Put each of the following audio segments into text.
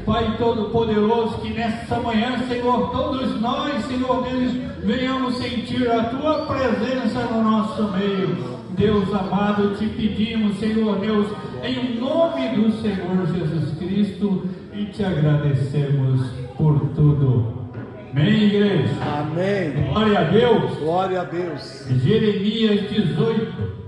Pai Todo-Poderoso, que nessa manhã, Senhor, todos nós, Senhor Deus, venhamos sentir a Tua presença no nosso meio. Deus amado, te pedimos, Senhor Deus, em nome do Senhor Jesus Cristo, e te agradecemos por tudo. Amém, igreja? Amém. Glória a Deus. Glória a Deus. Jeremias 18.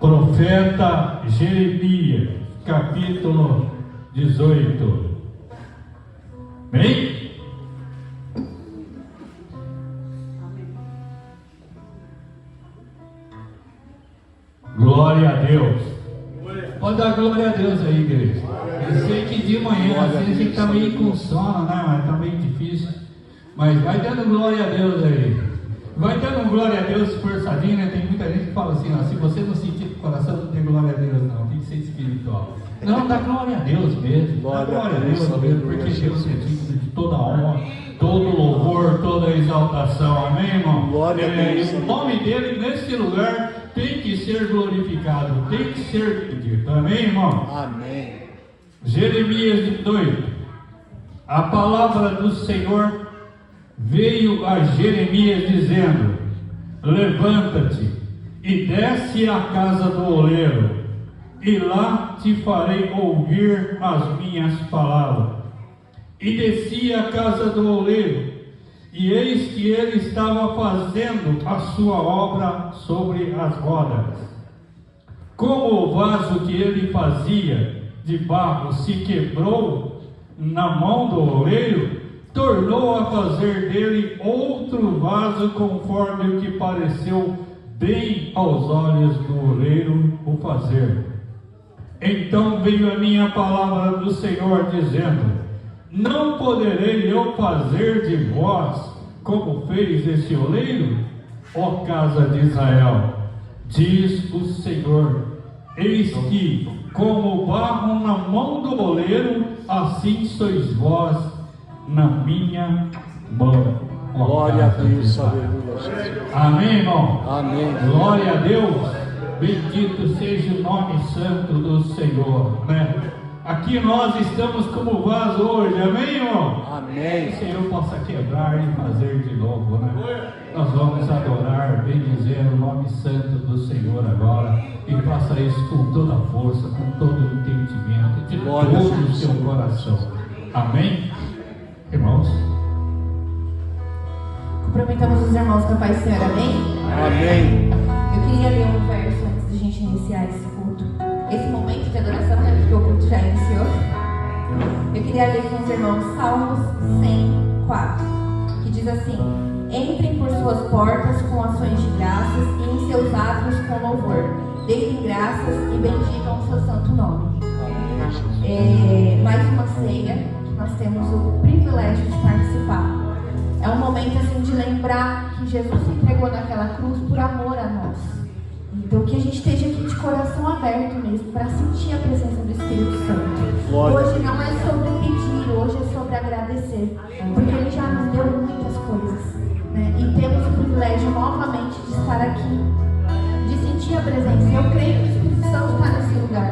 Profeta Jeremias, capítulo 18. Amém? Glória a Deus. Pode dar glória a Deus aí, igreja. Eu sei que de manhã assim, a gente está meio com sono, né? Mas está meio difícil. Mas vai dando glória a Deus aí. Vai dando glória a Deus forçadinho, né? Tem muita gente que fala assim, ó, se você não sentir do coração, não tem glória a Deus, não. Tem que ser espiritual. Não, dá glória a Deus mesmo. Dá glória a Deus mesmo, porque Deus é digno de toda honra, todo louvor, toda exaltação. Amém, irmão? Glória a Deus. O nome dele nesse lugar tem que ser glorificado, tem que ser bendito. Amém, irmão? Amém. Jeremias 18. A palavra do Senhor veio a Jeremias dizendo: levanta-te e desce à casa do oleiro, e lá te farei ouvir as minhas palavras. E desci à casa do oleiro, e eis que ele estava fazendo a sua obra sobre as rodas. Como o vaso que ele fazia de barro se quebrou na mão do oleiro, tornou a fazer dele outro vaso conforme o que pareceu bem aos olhos do oleiro o fazer. Então veio a minha palavra do Senhor dizendo: não poderei eu fazer de vós como fez esse oleiro, ó casa de Israel? Diz o Senhor: eis que, como barro na mão do oleiro, assim sois vós na minha mão. Glória a Deus, aleluia, Jesus. Amém, irmão? Amém. Glória a Deus. Bendito seja o nome santo do Senhor, né? Aqui nós estamos como vaso hoje, amém, irmão? Amém. Que o Senhor possa quebrar e fazer de novo, né? Nós vamos adorar, bendizer o nome santo do Senhor agora, e faça isso com toda a força, com todo o entendimento, de todo o seu coração. Amém? Irmãos? Cumprimentamos os irmãos com a paz do Senhor, amém? Amém. Eu queria ler um verso antes de a gente iniciar esse culto. Esse momento de adoração, né? Porque o culto já iniciou. Eu queria ler com os irmãos Salmos 104, que diz assim: entrem por suas portas com ações de graças e em seus átrios com louvor. Deem graças e bendigam o seu santo nome. Mais uma ceia que nós temos o privilégio de participar. É um momento assim de lembrar que Jesus se entregou naquela cruz por amor a nós. Então que a gente esteja aqui de coração aberto mesmo para sentir a presença do Espírito Santo. Glória. Hoje não é sobre pedir, hoje é sobre agradecer, porque Ele já nos deu muitas coisas, né? E temos o privilégio novamente de estar aqui, de sentir a presença. Eu creio que o Espírito Santo está nesse lugar.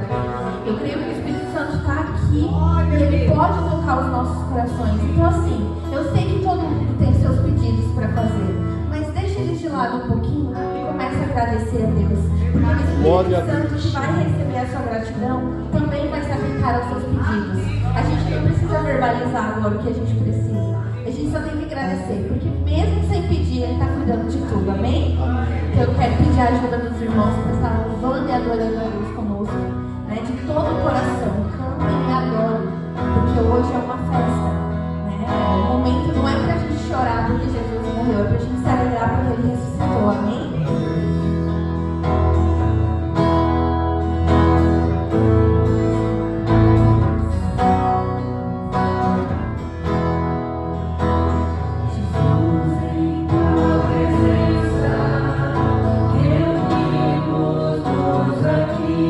Eu creio que o Espírito Santo está aqui e Ele pode tocar os nossos corações. Então assim, eu sei que todo mundo tem seus pedidos para fazer, mas deixa eles de lado um pouquinho e comece a agradecer a Deus. Porque o Espírito Santo que vai receber a sua gratidão também vai se aplicar aos seus pedidos. A gente não precisa verbalizar agora o que a gente precisa. A gente só tem que agradecer, porque mesmo sem pedir, Ele está cuidando de tudo, amém? Então eu quero pedir a ajuda dos irmãos para estar louvando e adorando a Deus conosco, né? De todo o coração, cantem e adorem, porque hoje é uma festa, né? O momento não é para a gente chorar porque Jesus morreu, é para a gente se alegrar porque Ele ressuscitou, amém? Aqui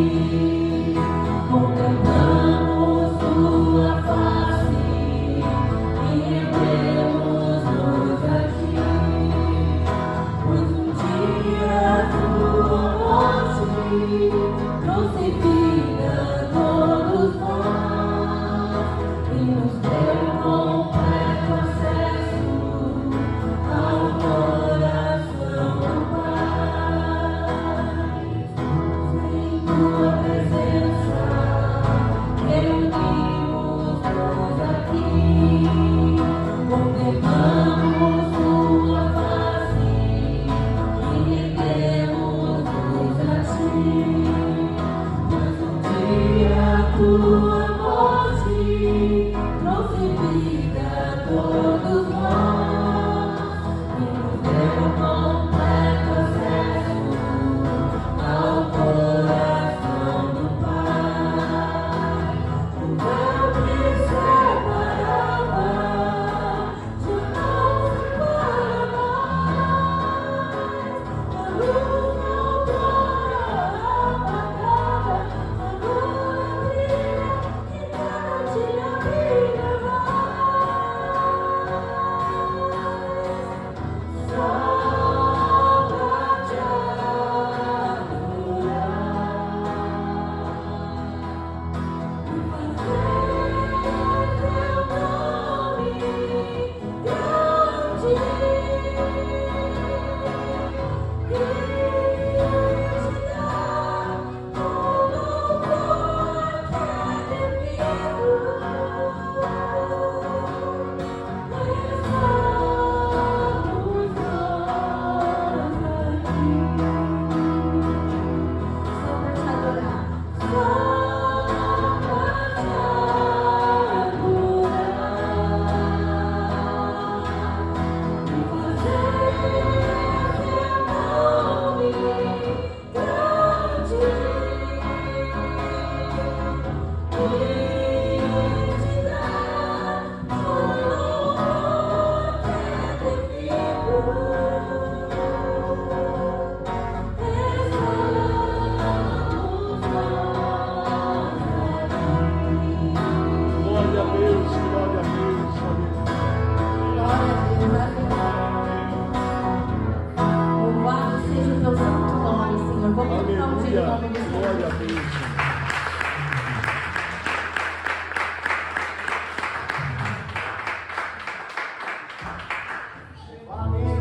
Aleluia. nome do Senhor. Glória a Deus.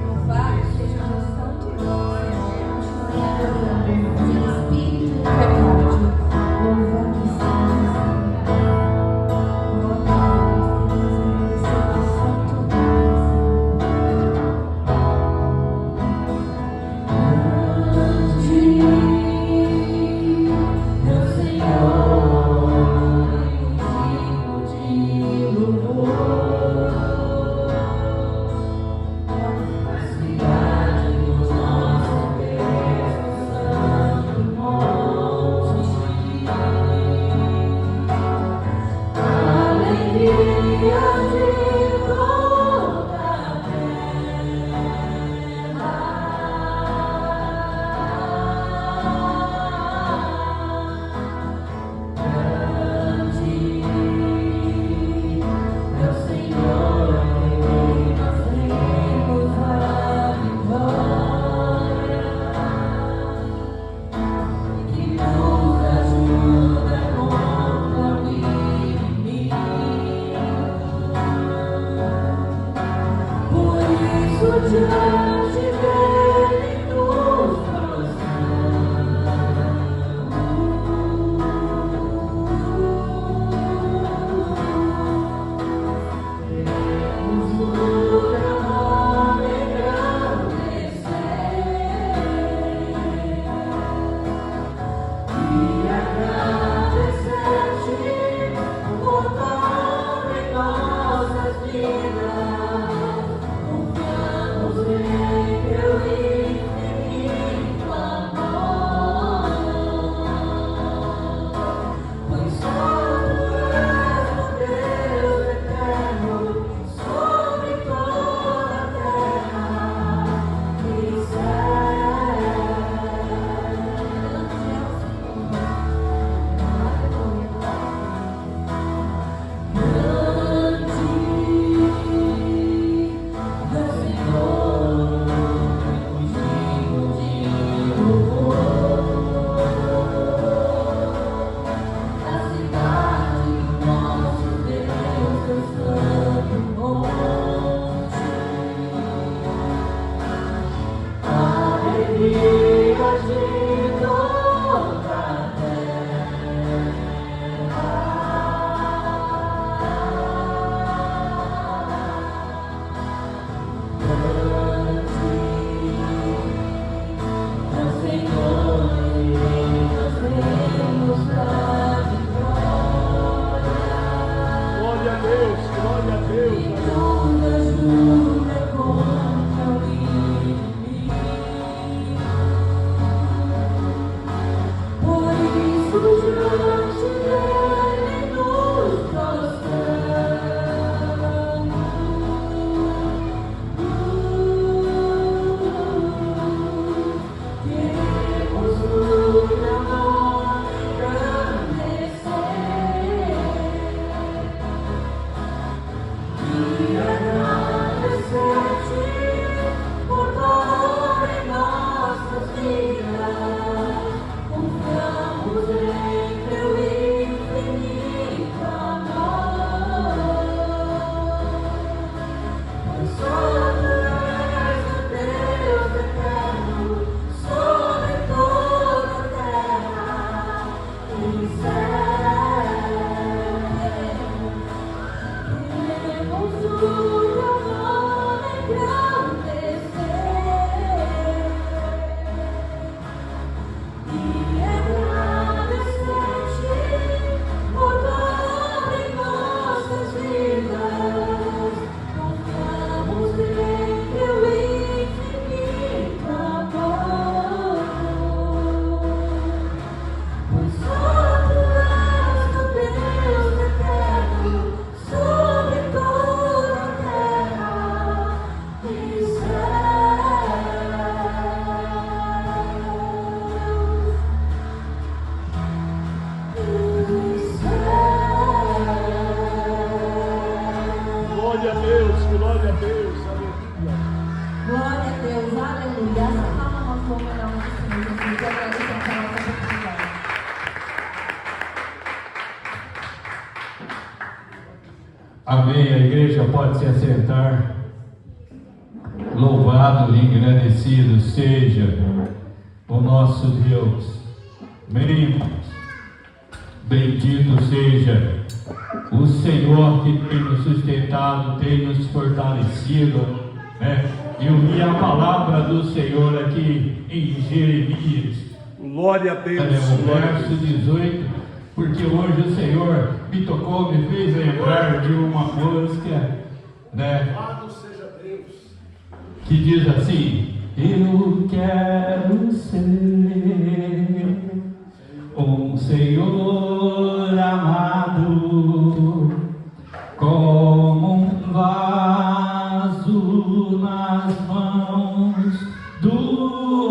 Louvado seja Deus Santo. Continue adorando em espírito e verdade. Louvando o Senhor. Glória a Deus. Temos agradecido ao Santo meu Senhor, digno de louvor. Glória a Deus. Glória a Deus. Confiamos em Teu Amém. A igreja pode se assentar. Louvado e agradecido seja o nosso Deus. Amém. Bendito seja o Senhor que tem nos sustentado, tem nos fortalecido, né? Eu li a palavra do Senhor aqui em Jeremias. Glória a Deus. O verso 18, porque hoje o Senhor me tocou, me fez lembrar de uma música, né? Louvado seja Deus. Que diz assim: eu quero ser um Senhor amado, como um vaso nas mãos do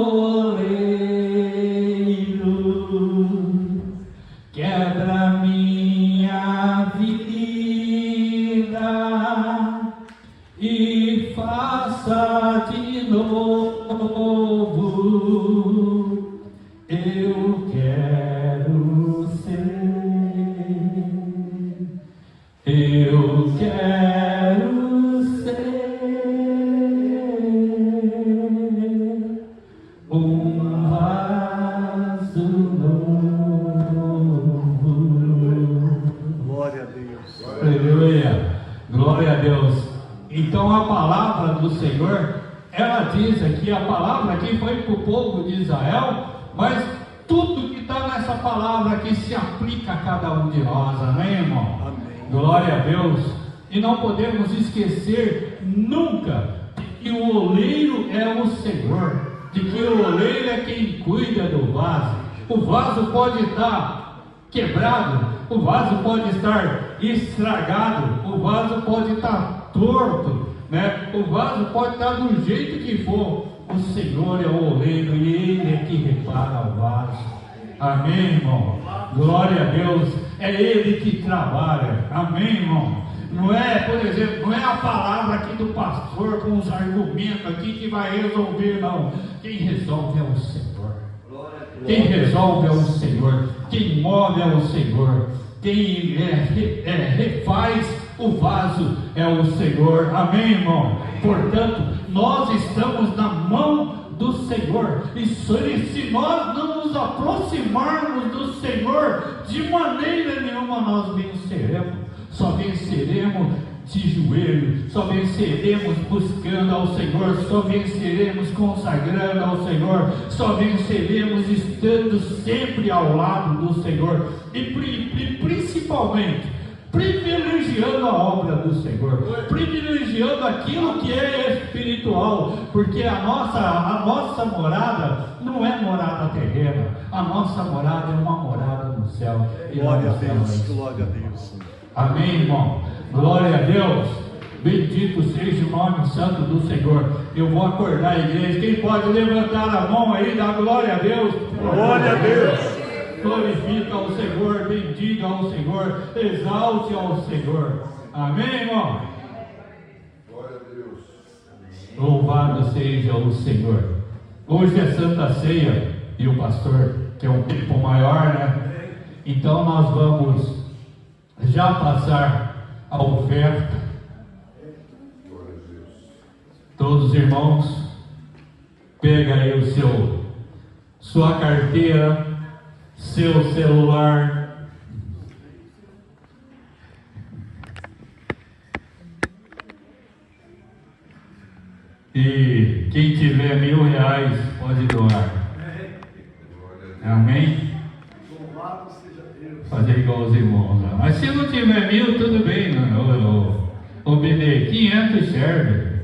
oleiro. Quebra minha vida e faça de novo. Eu quero ser, eu quero ser um vaso novo. Glória a Deus. Aleluia, glória a Deus. Então a palavra do Senhor, ela diz aqui, a palavra aqui foi para o povo de Israel, mas tudo que está nessa palavra aqui se aplica a cada um de nós, amém, irmão? Amém. Glória a Deus. E não podemos esquecer nunca de que o oleiro é o Senhor, de que o oleiro é quem cuida do vaso. O vaso pode estar quebrado, o vaso pode estar estragado, o vaso pode estar torto, né? O vaso pode estar do jeito que for. O Senhor é o oleiro e Ele é que repara o vaso. Amém, irmão? Glória a Deus. É Ele que trabalha. Amém, irmão? Não é, por exemplo, não é a palavra aqui do pastor com os argumentos aqui que vai resolver, não. Quem resolve é o Senhor. Quem resolve é o Senhor. Quem move é o Senhor. Quem refaz o vaso é o Senhor. Amém, irmão? Portanto, nós estamos na mão do Senhor. E se nós não nos aproximarmos do Senhor, de maneira nenhuma nós venceremos. Só venceremos de joelho, só venceremos buscando ao Senhor, só venceremos consagrando ao Senhor, só venceremos estando sempre ao lado do Senhor e principalmente privilegiando a obra do Senhor, privilegiando aquilo que é espiritual, porque a nossa morada não é morada terrena, a nossa morada é uma morada no céu. Glória a Deus, glória a Deus. Amém, irmão? Glória a Deus. Bendito seja o nome santo do Senhor. Eu vou acordar a igreja. Quem pode levantar a mão aí, dá glória a Deus. Glória a Deus. Glorifica ao Senhor, bendiga ao Senhor, exalte ao Senhor. Amém, irmão? Glória a Deus. Louvado seja o Senhor. Hoje é Santa Ceia e o pastor, que é um tempo maior, né? Então nós vamos já passar a oferta. Glória a Deus. Todos os irmãos, pega aí sua carteira, seu celular. E quem tiver R$1.000 pode doar. Amém? Louvado seja Deus. Fazer igual os irmãos. Né? Mas se não tiver 1.000, tudo bem. Ô Benê, 500 serve.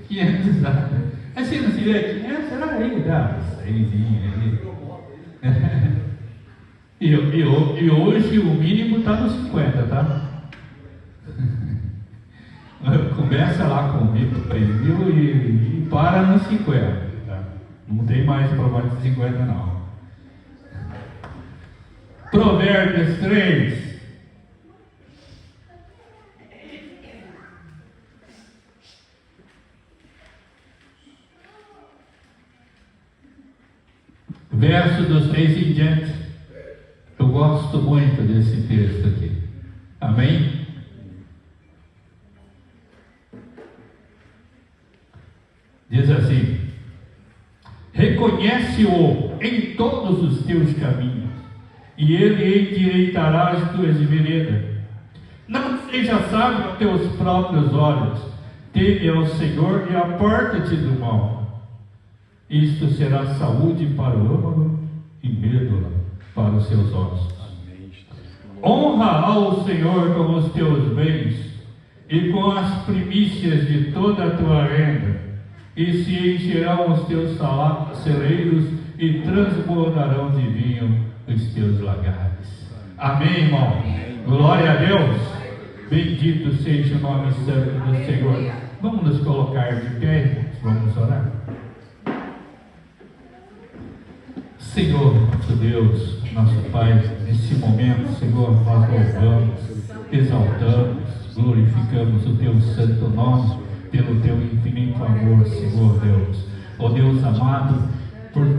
500 dá. Mas se não tiver 500, será aí, dá 100 aí. E hoje o mínimo está nos 50, tá? Começa lá com 1.000, 3.000 e para nos 50, tá? Não tem mais para mais de 50 não. Provérbios 3. Verso dos 3 em diante. Eu gosto muito desse texto aqui. Amém? reconhece-o em todos os teus caminhos, e ele endireitará as tuas veredas. Não seja sábio aos teus próprios olhos, teme ao Senhor e aparta-te do mal. Isto será saúde para o âmago e medula para os seus ossos. Honra ao Senhor com os teus bens e com as primícias de toda a tua renda, e se encherão os teus celeiros e transbordarão de vinho os teus lagares. Amém, irmão? Glória a Deus. Bendito seja o nome santo do Senhor. Vamos nos colocar de pé, vamos orar. Senhor, nosso Deus, nosso Pai, nesse momento, Senhor, nós louvamos, exaltamos, glorificamos o Teu santo nome, pelo Teu infinito amor, Senhor Deus. Ó Deus amado,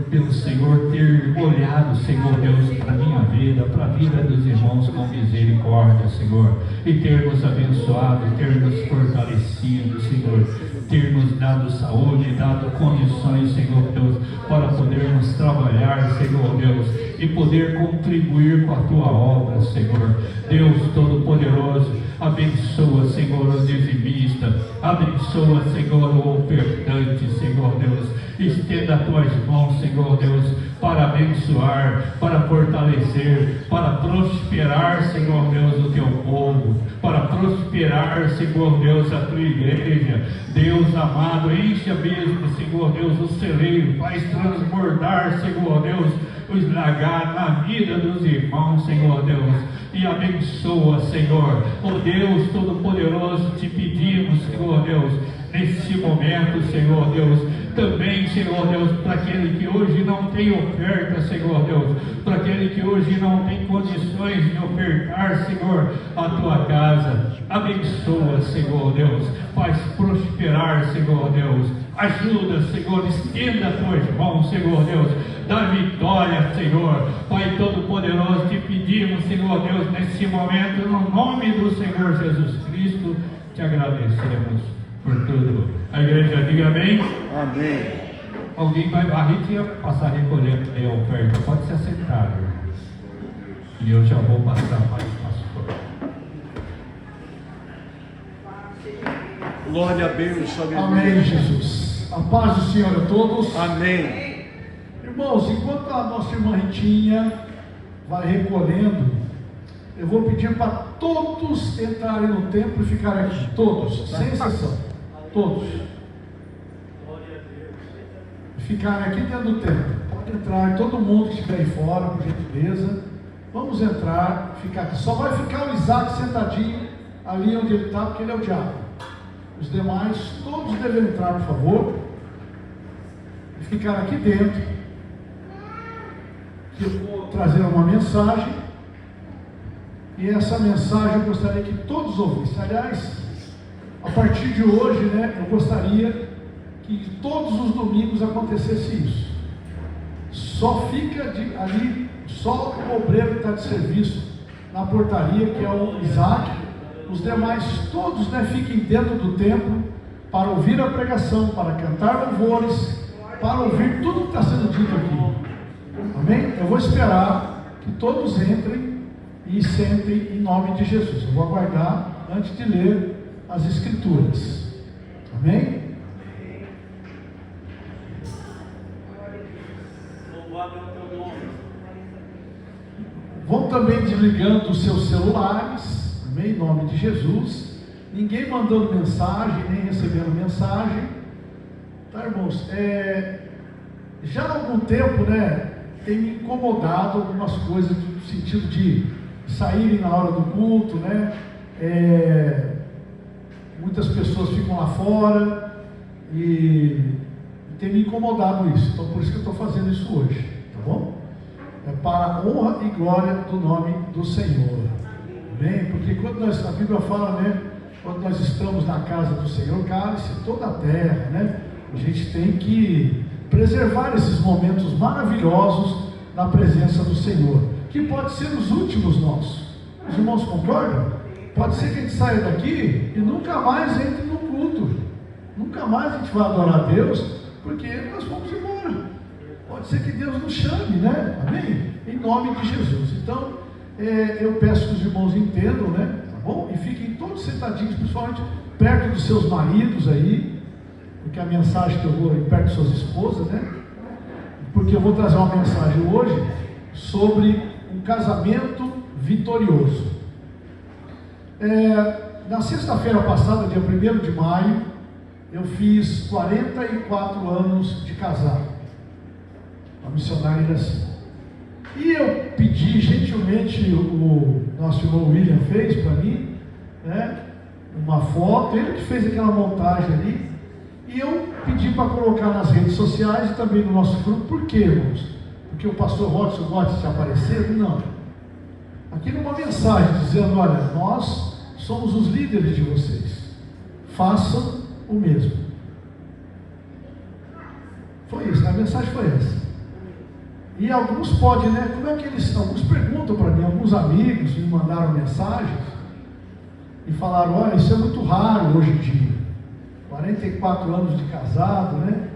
pelo Senhor ter olhado, Senhor Deus, para a minha vida, para a vida dos irmãos com misericórdia, Senhor, e ter nos abençoado, ter nos fortalecido, Senhor, ter nos dado saúde, dado condições, Senhor Deus, para podermos trabalhar, Senhor Deus, e poder contribuir com a Tua obra, Senhor. Deus Todo-Poderoso, abençoa, Senhor, o dizimista, abençoa, Senhor, o ofertante, Senhor Deus. Estenda as tuas mãos, Senhor Deus, para abençoar, para fortalecer, para prosperar, Senhor Deus, o teu povo, para prosperar, Senhor Deus, a tua igreja. Deus amado, enche mesmo, Senhor Deus, o celeiro, faz transbordar, Senhor Deus, os lagares na vida dos irmãos, Senhor Deus, e abençoa, Senhor. Oh Deus Todo-Poderoso, te pedimos, Senhor Deus, nesse momento, Senhor Deus, também, Senhor Deus, para aquele que hoje não tem oferta, Senhor Deus, para aquele que hoje não tem condições de ofertar, Senhor, a tua casa, abençoa, Senhor Deus, faz prosperar, Senhor Deus, ajuda, Senhor, estenda as tuas mãos, Senhor Deus, dá vitória, Senhor. Pai Todo-Poderoso, te pedimos, Senhor Deus, nesse momento, no nome do Senhor Jesus Cristo, te agradecemos por tudo. A igreja diga amém. Amém. Alguém vai varrer e passar recolhendo a oferta. Pode se assentar, irmão. E eu já vou passar mais pastor. Glória a Deus. Amém, Jesus. A paz do Senhor a todos. Amém. Irmãos, enquanto a nossa irmã Ritinha vai recolhendo, eu vou pedir para todos entrarem no templo e ficarem aqui. Todos, sem exceção. Todos. Ficarem aqui dentro do templo. Pode entrar, todo mundo que estiver aí fora, por gentileza. Vamos entrar, ficar aqui. Só vai ficar o Isaac sentadinho ali onde ele está, porque ele é o diabo. Os demais, todos devem entrar, por favor. E ficar aqui dentro. Que eu vou trazer uma mensagem. E essa mensagem eu gostaria que todos ouvissem. Aliás, a partir de hoje, né, eu gostaria que todos os domingos acontecesse isso. Só fica ali, só o obreiro que está de serviço na portaria, que é o Isaac. Os demais todos, né, fiquem dentro do templo para ouvir a pregação, para cantar louvores, para ouvir tudo que está sendo dito aqui. Amém? Eu vou esperar que todos entrem e sentem em nome de Jesus. Eu vou aguardar antes de ler as Escrituras. Amém? Vão também desligando os seus celulares, amém? Em nome de Jesus. Ninguém mandando mensagem, nem recebendo mensagem. Tá, irmãos? Já há algum tempo, né, tem me incomodado algumas coisas no sentido de saírem na hora do culto, né? Muitas pessoas ficam lá fora e tem me incomodado isso. Então por isso que eu estou fazendo isso hoje, tá bom? É para a honra e glória do nome do Senhor. Amém? Porque quando a Bíblia fala, né? Quando nós estamos na casa do Senhor, cale-se toda a terra, né? A gente tem que preservar esses momentos maravilhosos na presença do Senhor, que pode ser os últimos nossos. Os irmãos concordam? Pode ser que a gente saia daqui e nunca mais entre no culto. Nunca mais a gente vai adorar a Deus, porque nós vamos embora. Pode ser que Deus nos chame, né? Amém? Em nome de Jesus. Então, eu peço que os irmãos entendam, né? Tá bom? E fiquem todos sentadinhos, principalmente perto dos seus maridos aí, porque a mensagem que eu vou perto de suas esposas, né? Porque eu vou trazer uma mensagem hoje sobre um casamento vitorioso. Na sexta-feira passada, dia 1º de maio, eu fiz 44 anos de casado. A missionária era assim. E eu pedi gentilmente, o nosso irmão William fez para mim, né, uma foto, ele que fez aquela montagem ali, e eu pedi para colocar nas redes sociais e também no nosso grupo. Por quê, irmãos? Porque o pastor Robson gosta de aparecer? Não. Aqui numa mensagem dizendo, olha, nós somos os líderes de vocês, façam o mesmo. Foi isso, a mensagem foi essa. E alguns podem, né? Como é que eles. Alguns perguntam para mim, alguns amigos me mandaram mensagens e falaram: olha, isso é muito raro hoje em dia. 44 anos de casado, né?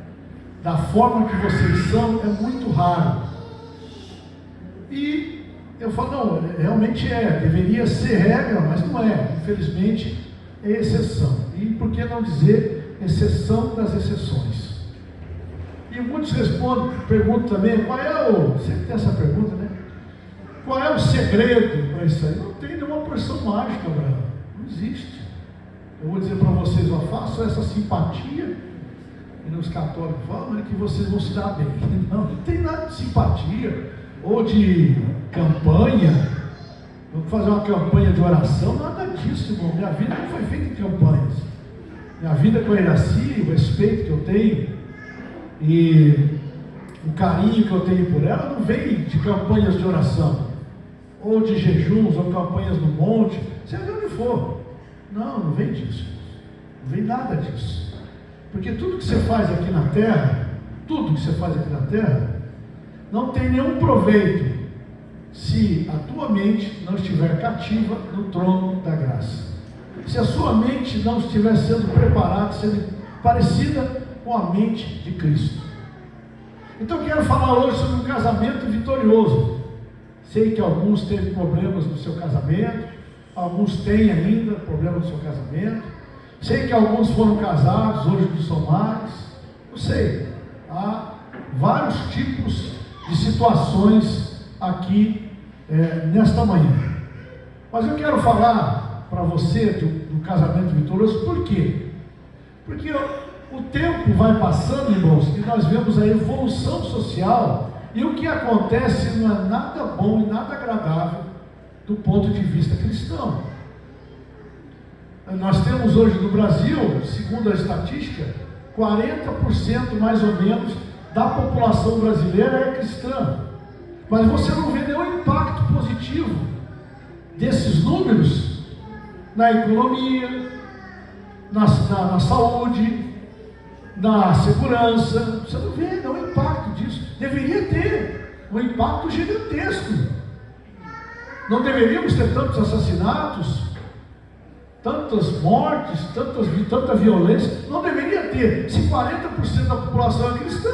Da forma que vocês são, é muito raro. E eu falo: não, realmente deveria ser regra, mas não é. Infelizmente, é exceção. E por que não dizer exceção das exceções? E muitos perguntam também, sempre tem essa pergunta, né? Qual é o segredo para isso aí? Não tem nenhuma porção mágica, Abraão. Não existe. Eu vou dizer para vocês, façam essa simpatia, e nos católicos falam, que vocês vão se dar bem. Não tem nada de simpatia, ou de campanha, vamos fazer uma campanha de oração, nada disso, irmão. Minha vida não foi feita em campanhas. Minha vida com a Iraci, o respeito que eu tenho, e o carinho que eu tenho por ela não vem de campanhas de oração, ou de jejuns, ou campanhas no monte, seja onde for. Não vem disso. Não vem nada disso. Porque tudo que você faz aqui na terra, não tem nenhum proveito se a tua mente não estiver cativa no trono da graça. Se a sua mente não estiver sendo preparada, sendo parecida com a mente de Cristo. Então eu quero falar hoje sobre um casamento vitorioso. Sei que alguns teve problemas no seu casamento, alguns têm ainda problemas no seu casamento. Sei que alguns foram casados, hoje não são mais. Não sei. Há vários tipos de situações aqui nesta manhã. Mas eu quero falar para você do casamento vitorioso. Por quê? Porque o tempo vai passando, irmãos, e nós vemos a evolução social, e o que acontece não é nada bom e nada agradável do ponto de vista cristão. Nós temos hoje no Brasil, segundo a estatística, 40% mais ou menos da população brasileira é cristã. Mas você não vê nenhum impacto positivo desses números na economia, na saúde, na segurança. Você não vê nenhum impacto disso. Deveria ter um impacto gigantesco. Não deveríamos ter tantos assassinatos, tantas mortes, tanta violência. Não deveria ter. Se 40% da população é cristã,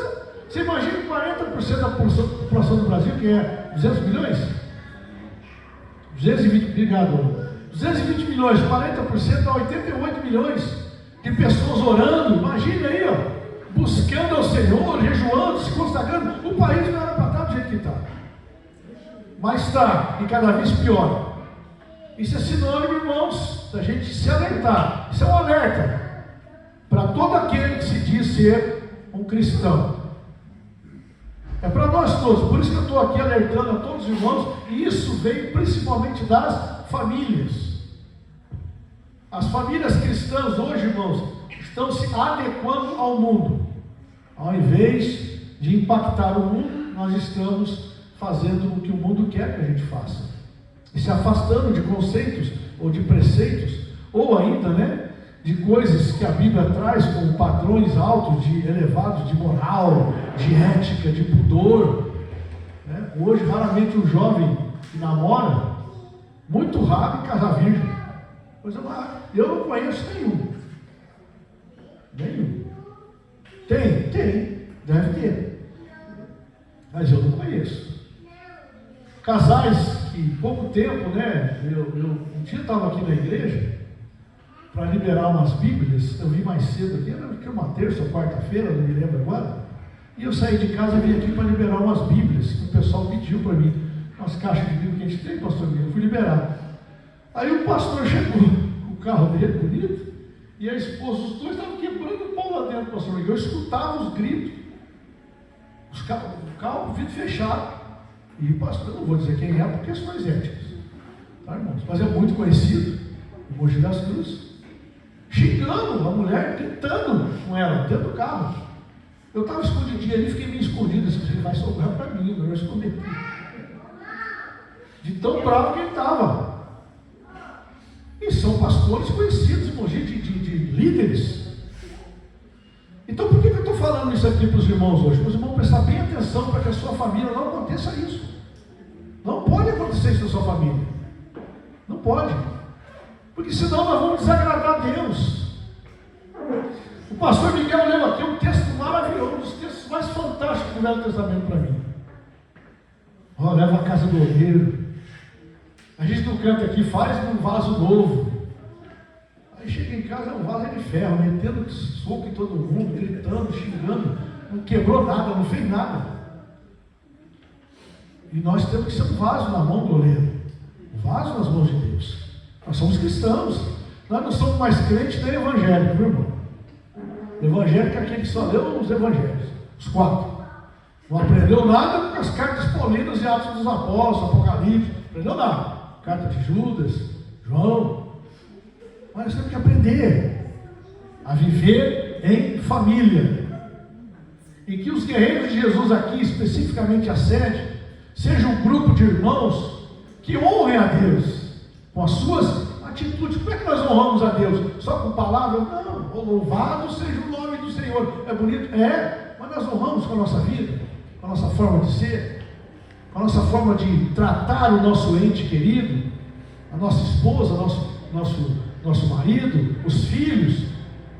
você imagina 40% da população do Brasil, que é 200 milhões? 220, obrigado. 220 milhões, 40% dá 88 milhões de pessoas orando. Imagina aí, buscando ao Senhor, jejuando, se consagrando. O país não era para estar do jeito que está, mas está, e cada vez pior. Isso é sinônimo, irmãos, da gente se alertar. Isso é um alerta para todo aquele que se diz ser um cristão. É para nós todos. Por isso que eu estou aqui alertando a todos os irmãos. E isso vem principalmente das famílias. As famílias cristãs hoje, irmãos, estão se adequando ao mundo. Ao invés de impactar o mundo, nós estamos fazendo o que o mundo quer que a gente faça. E se afastando de conceitos ou de preceitos, ou ainda, de coisas que a Bíblia traz como padrões altos, elevados de moral, de ética, de pudor. Hoje, raramente um jovem que namora, muito raro em casa virgem. Coisa mais, eu não conheço nenhum. Tem, deve ter. mas eu não conheço. Casais que, em pouco tempo, né, um dia estava aqui na igreja para liberar umas Bíblias, eu vim mais cedo aqui, era uma terça ou quarta-feira, não me lembro agora, e eu saí de casa e vim aqui para liberar umas Bíblias, que o pessoal pediu para mim, umas caixas de Bíblia que a gente tem, pastor Miguel, eu fui liberar. Aí o pastor chegou com o carro dele, bonito, e a esposa, os dois estavam quebrando o pau lá dentro, pastor Miguel, eu escutava os gritos, o carro, o vidro fechado, e o pastor, eu não vou dizer quem é, por questões éticas, tá, irmãos? Mas é muito conhecido, o Mogi das Cruzes, xingando a mulher, gritando com ela dentro do carro. Eu estava escondidinho ali, fiquei meio escondido, assim, ele vai sobrar para mim, eu escondi. De tão bravo que ele estava. E são pastores conhecidos, em Mogi, de líderes. Então por que eu estou falando isso aqui para os irmãos hoje? Para os irmãos prestar bem atenção para que a sua família não aconteça isso. Não pode acontecer isso na sua família. Não pode. Porque senão nós vamos desagradar a Deus. O pastor Miguel leu aqui um texto maravilhoso, um dos textos mais fantásticos do Velho Testamento para mim. Leva a casa do olheiro. A gente não canta aqui, faz num vaso novo. Aí chega em casa, é um vaso de ferro, metendo soco em todo mundo, gritando, xingando. Não quebrou nada, não fez nada. E nós temos que ser um vaso na mão do oleiro. Um vaso nas mãos de Deus. Nós somos cristãos. Nós não somos mais crentes nem evangélicos, viu, irmão? Evangélico é aquele que só leu os evangelhos, os 4. Não aprendeu nada com as cartas paulinas e Atos dos Apóstolos, Apocalipse. Não aprendeu nada. Carta de Judas, João. Mas nós temos que aprender a viver em família. E que os guerreiros de Jesus aqui, especificamente a sede, sejam um grupo de irmãos que honrem a Deus com as suas atitudes. Como é que nós honramos a Deus? Só com palavras? Não. Louvado seja o nome do Senhor. É bonito? É. Mas nós honramos com a nossa vida, com a nossa forma de ser, com a nossa forma de tratar o nosso ente querido, a nossa esposa, nosso marido, os filhos.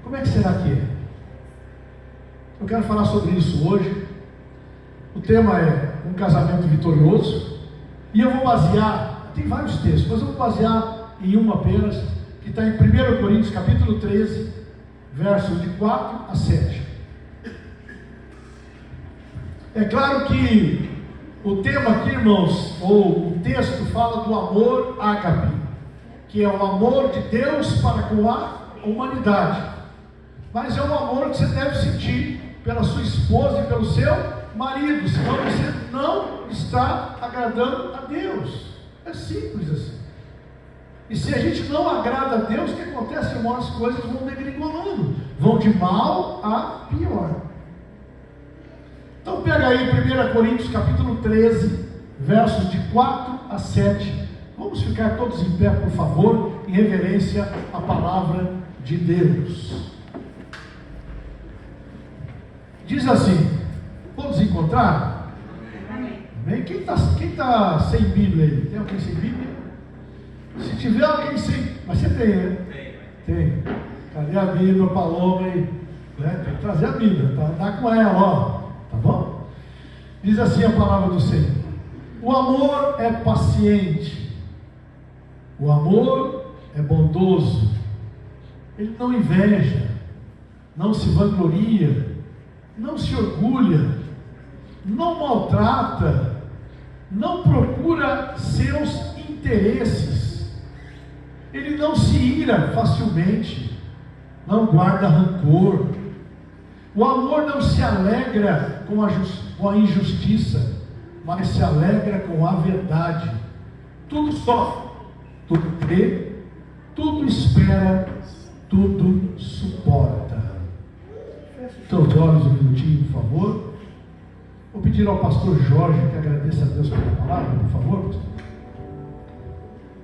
Como é que será que é? Eu quero falar sobre isso hoje. O tema é um casamento vitorioso. E eu vou basear, tem vários textos, mas eu vou basear em uma apenas, que está em 1 Coríntios capítulo 13, versos de 4 a 7. É claro que o tema aqui, irmãos, ou o texto fala do amor ágape, que é o amor de Deus para com a humanidade. Mas é um amor que você deve sentir pela sua esposa e pelo seu marido, senão você não está agradando a Deus. É simples assim. E se a gente não agrada a Deus, o que acontece? Irmão, as coisas vão degringolando, vão de mal a pior. Então pega aí 1 Coríntios capítulo 13, versos de 4 a 7. Vamos ficar todos em pé, por favor, em reverência à palavra de Deus. Diz assim, todos encontraram? Amém? Quem está sem Bíblia aí? Tem alguém sem Bíblia? Se tiver alguém sem... Mas você tem, né? Tem. Cadê a Bíblia, Paloma aí? Né? Tem que trazer a Bíblia, para andar com ela, ó. Tá bom? Diz assim a palavra do Senhor: o amor é paciente, o amor é bondoso, ele não inveja, não se vangloria, não se orgulha, não maltrata, não procura seus interesses, ele não se ira facilmente, não guarda rancor. O amor não se alegra com a injustiça, mas se alegra com a verdade. Tudo sofre, tudo crê, tudo espera, tudo suporta. Feche os olhos um minutinho, por favor. Vou pedir ao pastor Jorge que agradeça a Deus pela palavra, por favor, pastor.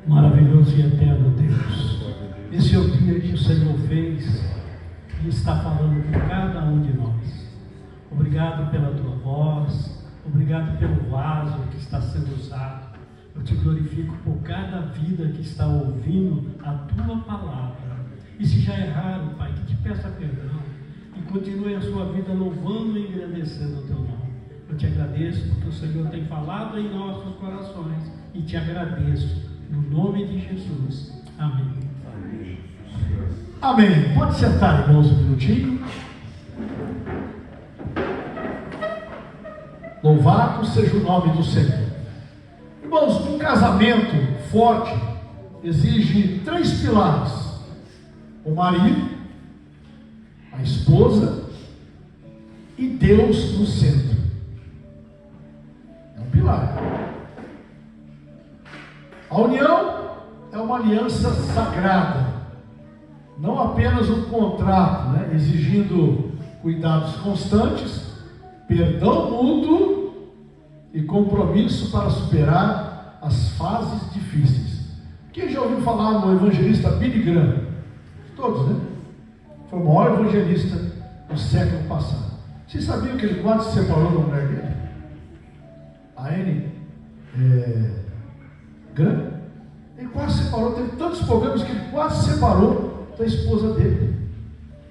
Maravilhoso e eterno Deus, esse é o dia que o Senhor fez e está falando com cada um de nós. Obrigado pela tua voz, obrigado pelo vaso que está sendo usado. Eu te glorifico por cada vida que está ouvindo a tua palavra. E se já erraram, Pai, que te peça perdão e continue a sua vida louvando e engrandecendo o teu nome. Eu te agradeço porque o Senhor tem falado em nossos corações e te agradeço no nome de Jesus. Amém. Amém. Pode sentar, irmãos, um minutinho. Louvado seja o nome do Senhor. Irmãos, um casamento forte exige 3 pilares: o marido, a esposa e Deus no centro. É um pilar. A união é uma aliança sagrada, não apenas um contrato, né, exigindo cuidados constantes, perdão mútuo e compromisso para superar as fases difíceis. Quem já ouviu falar no evangelista Billy Graham? Todos, né? Foi o maior evangelista do século passado. Vocês sabiam que ele quase se separou da mulher dele? A Anne Graham? Ele quase se separou, teve tantos problemas que ele quase se separou da esposa dele.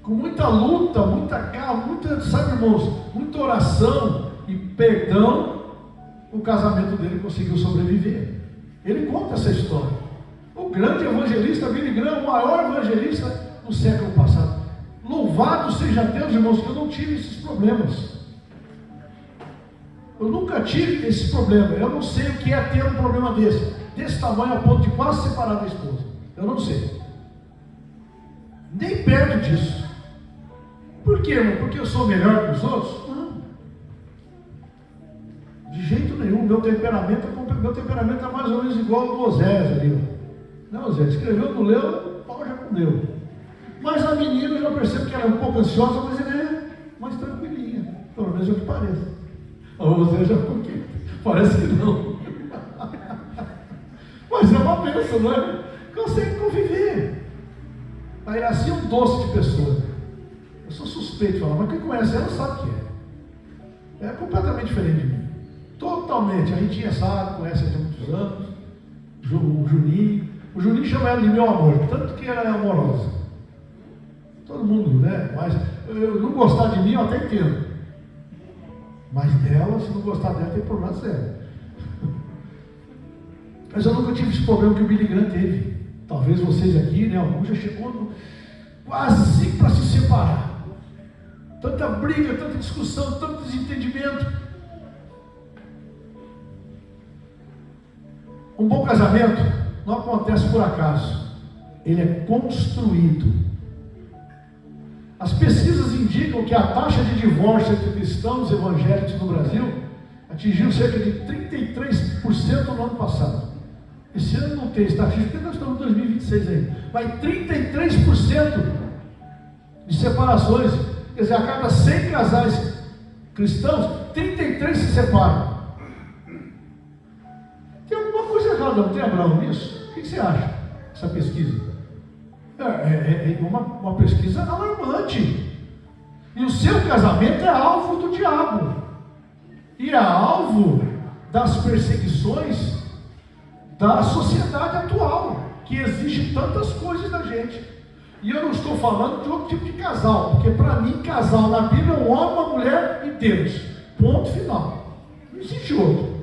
Com muita luta, muita calma, sabe, irmãos, muita oração e perdão, o casamento dele conseguiu sobreviver. Ele conta essa história. O grande evangelista Billy Graham, o maior evangelista do século passado. Louvado seja Deus, irmãos, que eu não tive esses problemas. Eu nunca tive esse problema. Eu não sei o que é ter um problema desse tamanho, a ponto de quase separar da esposa. Eu não sei. Nem perto disso. Por quê, irmão? Porque eu sou melhor que os outros? Não. De jeito nenhum. Meu temperamento é mais ou menos igual ao do Osés ali. Não, Osés, escreveu, não leu, o pau já comeu. Mas a menina, eu já percebo que ela é um pouco ansiosa, mas ela é mais tranquilinha. Pelo menos é o que parece. A Osés já porque parece que não. Mas é uma bênção, não é? Consegue conviver. A Iraci é um doce de pessoa. Eu sou suspeito de falar, mas quem conhece ela sabe o que é. É completamente diferente de mim. Totalmente. A Ritinha sabe, conhece há muitos anos. O Juninho. O Juninho chama ela de meu amor, tanto que ela é amorosa. Todo mundo, né? Mas eu não gostar de mim, eu até entendo. Mas dela, se não gostar dela, tem problema sério. Mas eu nunca tive esse problema que o Billy Graham teve. Talvez vocês aqui, né? Alguns já chegou quase para se separar. Tanta briga, tanta discussão, tanto desentendimento. Um bom casamento não acontece por acaso. Ele é construído. As pesquisas indicam que a taxa de divórcio entre cristãos evangélicos no Brasil atingiu cerca de 33% no ano passado. Esse ano não tem estatística, porque nós estamos em 2026 ainda. Mas 33% de separações. Quer dizer, a cada 100 casais cristãos, 33 se separam. Tem alguma coisa errada, não tem, Abraão, nisso? O que você acha, essa pesquisa? É uma pesquisa alarmante. E o seu casamento é alvo do diabo. E é alvo das perseguições da sociedade atual, que exige tantas coisas da gente. E eu não estou falando de outro tipo de casal, porque para mim, casal na Bíblia é um homem, uma mulher e Deus. Ponto final. Não existe outro.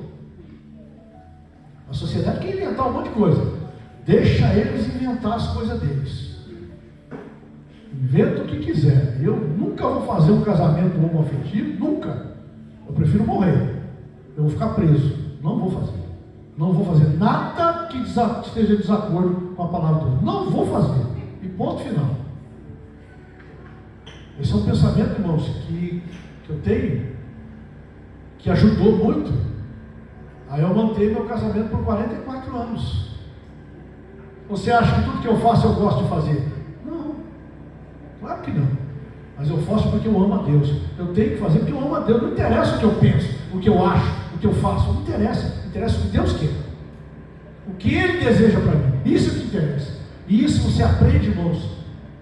A sociedade quer inventar um monte de coisa. Deixa eles inventar as coisas deles. Inventa o que quiser. Eu nunca vou fazer um casamento homoafetivo, nunca. Eu prefiro morrer. Eu vou ficar preso. Não vou fazer. Não vou fazer nada que esteja em desacordo com a palavra de Deus. Não vou fazer. E ponto final. Esse é um pensamento, irmãos, que eu tenho, que ajudou muito. Aí eu mantenho meu casamento por 44 anos. Você acha que tudo que eu faço eu gosto de fazer? Não. Claro que não. Mas eu faço porque eu amo a Deus. Eu tenho que fazer porque eu amo a Deus. Não interessa o que eu penso, o que eu acho, o que eu faço. Não interessa. Interessa o que Deus quer. O que Ele deseja para mim. Isso é que interessa. E isso você aprende, irmãos,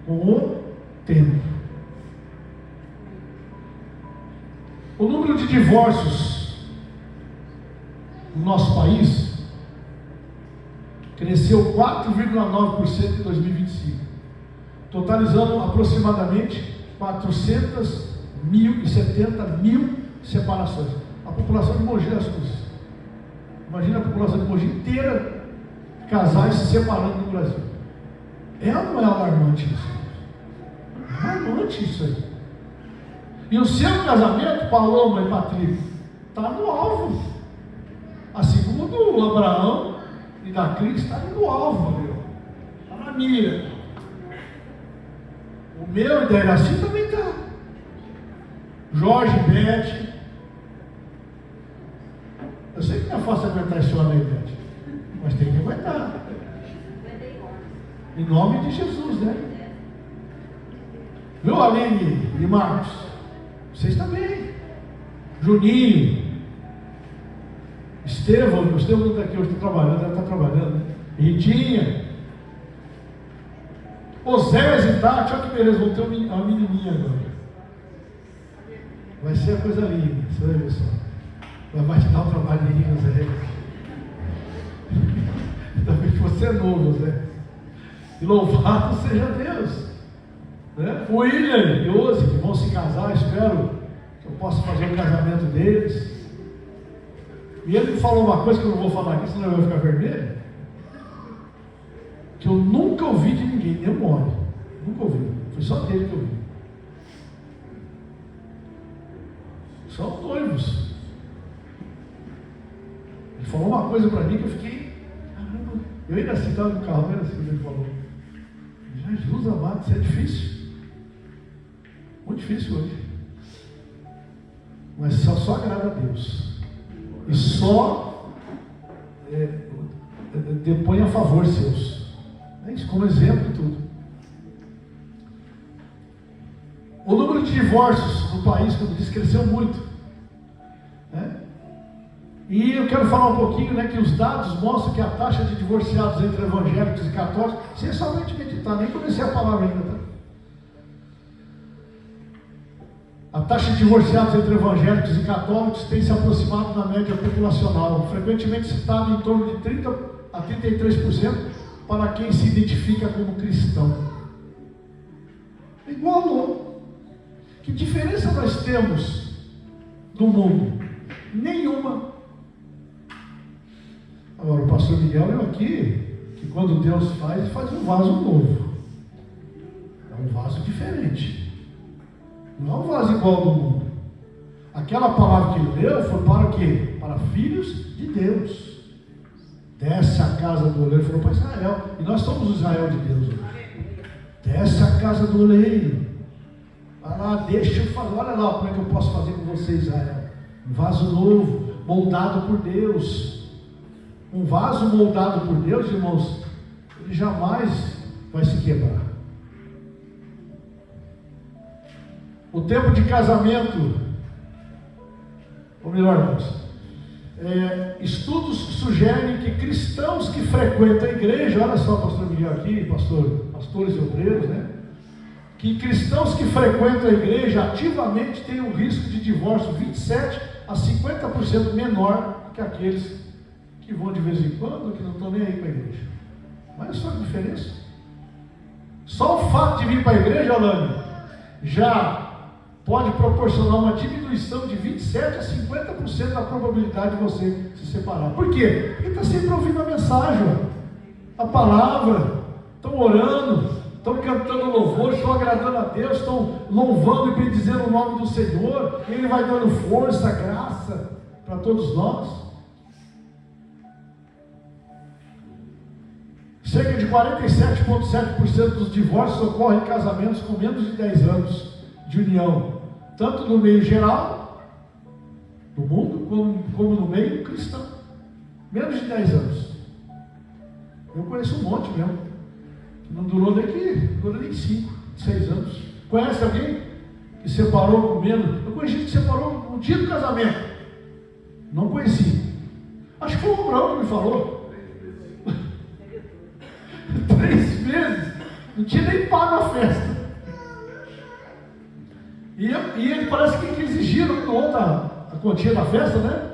com o tempo. O número de divórcios no nosso país cresceu 4,9% em 2025, totalizando aproximadamente 470 mil separações. a população de Mogi das Cruzes. Imagina a população de Mogi inteira, casais se separando no Brasil. É ou não é alarmante isso? É alarmante isso aí. E o seu casamento, Paloma e Patrícia, está no alvo. Assim como o do Abraão e da Cris está no alvo, meu. Está na mira. O meu e da Iraci também está. Jorge, Beth. Eu sei que não é fácil aguentar esse homem aí, Beth, mas tem que aguentar. Em nome de Jesus, né? Viu, Aline e Marcos? Vocês também. Juninho. Estevão não está aqui hoje, está trabalhando, deve estar trabalhando, né? Ritinha. Osés e Tati, olha que beleza, vão ter uma menininha agora. Vai ser a coisa linda, você vai ver só. Vai te dar um trabalhinho, Zé. Ainda bem que você é novo, Zé. E louvado seja Deus. Né? O William e Ozzy, que vão se casar, espero que eu possa fazer o casamento deles. E ele me falou uma coisa que eu não vou falar aqui, senão eu vou ficar vermelho. Que eu nunca ouvi de ninguém, nem um homem. Nunca ouvi. Foi só dele que eu ouvi. São noivos. Ele falou uma coisa para mim que eu fiquei, caramba, eu ainda assim estava no carro, era assim que ele falou. Jesus amado, isso é difícil. Muito difícil hoje. Mas só agrada a Deus. E só depõe a favor seus. É isso, como exemplo tudo. O número de divórcios no país, como disse, cresceu muito. Né? E eu quero falar um pouquinho, né, que os dados mostram que a taxa de divorciados entre evangélicos e católicos, sem somente meditar, nem conhecer a palavra ainda, tá? A taxa de divorciados entre evangélicos e católicos tem se aproximado da média populacional, frequentemente citada em torno de 30% a 33% para quem se identifica como cristão. Igualou. Que diferença nós temos no mundo? Nenhuma. Agora, o pastor Miguel leu aqui que quando Deus faz, ele faz um vaso novo. É um vaso diferente. Não é um vaso igual ao do mundo. Aquela palavra que ele leu foi para o quê? Para filhos de Deus. Desce a casa do oleiro, falou para Israel. E nós somos o Israel de Deus hoje. Desce a casa do oleiro. Vai lá, deixa eu fazer. Olha lá como é que eu posso fazer com você, Israel. Um vaso novo, moldado por Deus. Um vaso moldado por Deus, irmãos, ele jamais vai se quebrar. O tempo de casamento, ou melhor, irmãos, estudos sugerem que cristãos que frequentam a igreja, olha só, pastor Miguel aqui, pastores e obreiros, né? Que cristãos que frequentam a igreja ativamente têm um risco de divórcio 27 a 50% menor que aqueles que vão de vez em quando, que não estão nem aí para a igreja. Mas só a diferença. Só o fato de vir para a igreja, Alane, já pode proporcionar uma diminuição de 27 a 50% da probabilidade de você se separar. Por quê? Porque está sempre ouvindo a mensagem, a palavra, estão orando, estão cantando louvor, estão agradando a Deus, estão louvando e bendizendo o nome do Senhor, e Ele vai dando força, graça para todos nós. Cerca de 47,7% dos divórcios ocorrem em casamentos com menos de 10 anos de união, tanto no meio geral do mundo, como no meio cristão. Menos de 10 anos. Eu conheço um monte mesmo, que não durou nem 5, 6 anos. Conhece alguém que separou com menos? Eu conheci que separou no dia do casamento. Não conheci. Acho que foi o Abraão que me falou. 3 meses, não tinha nem pago a festa. E ele parece que exigiram ontem a quantia da festa, né?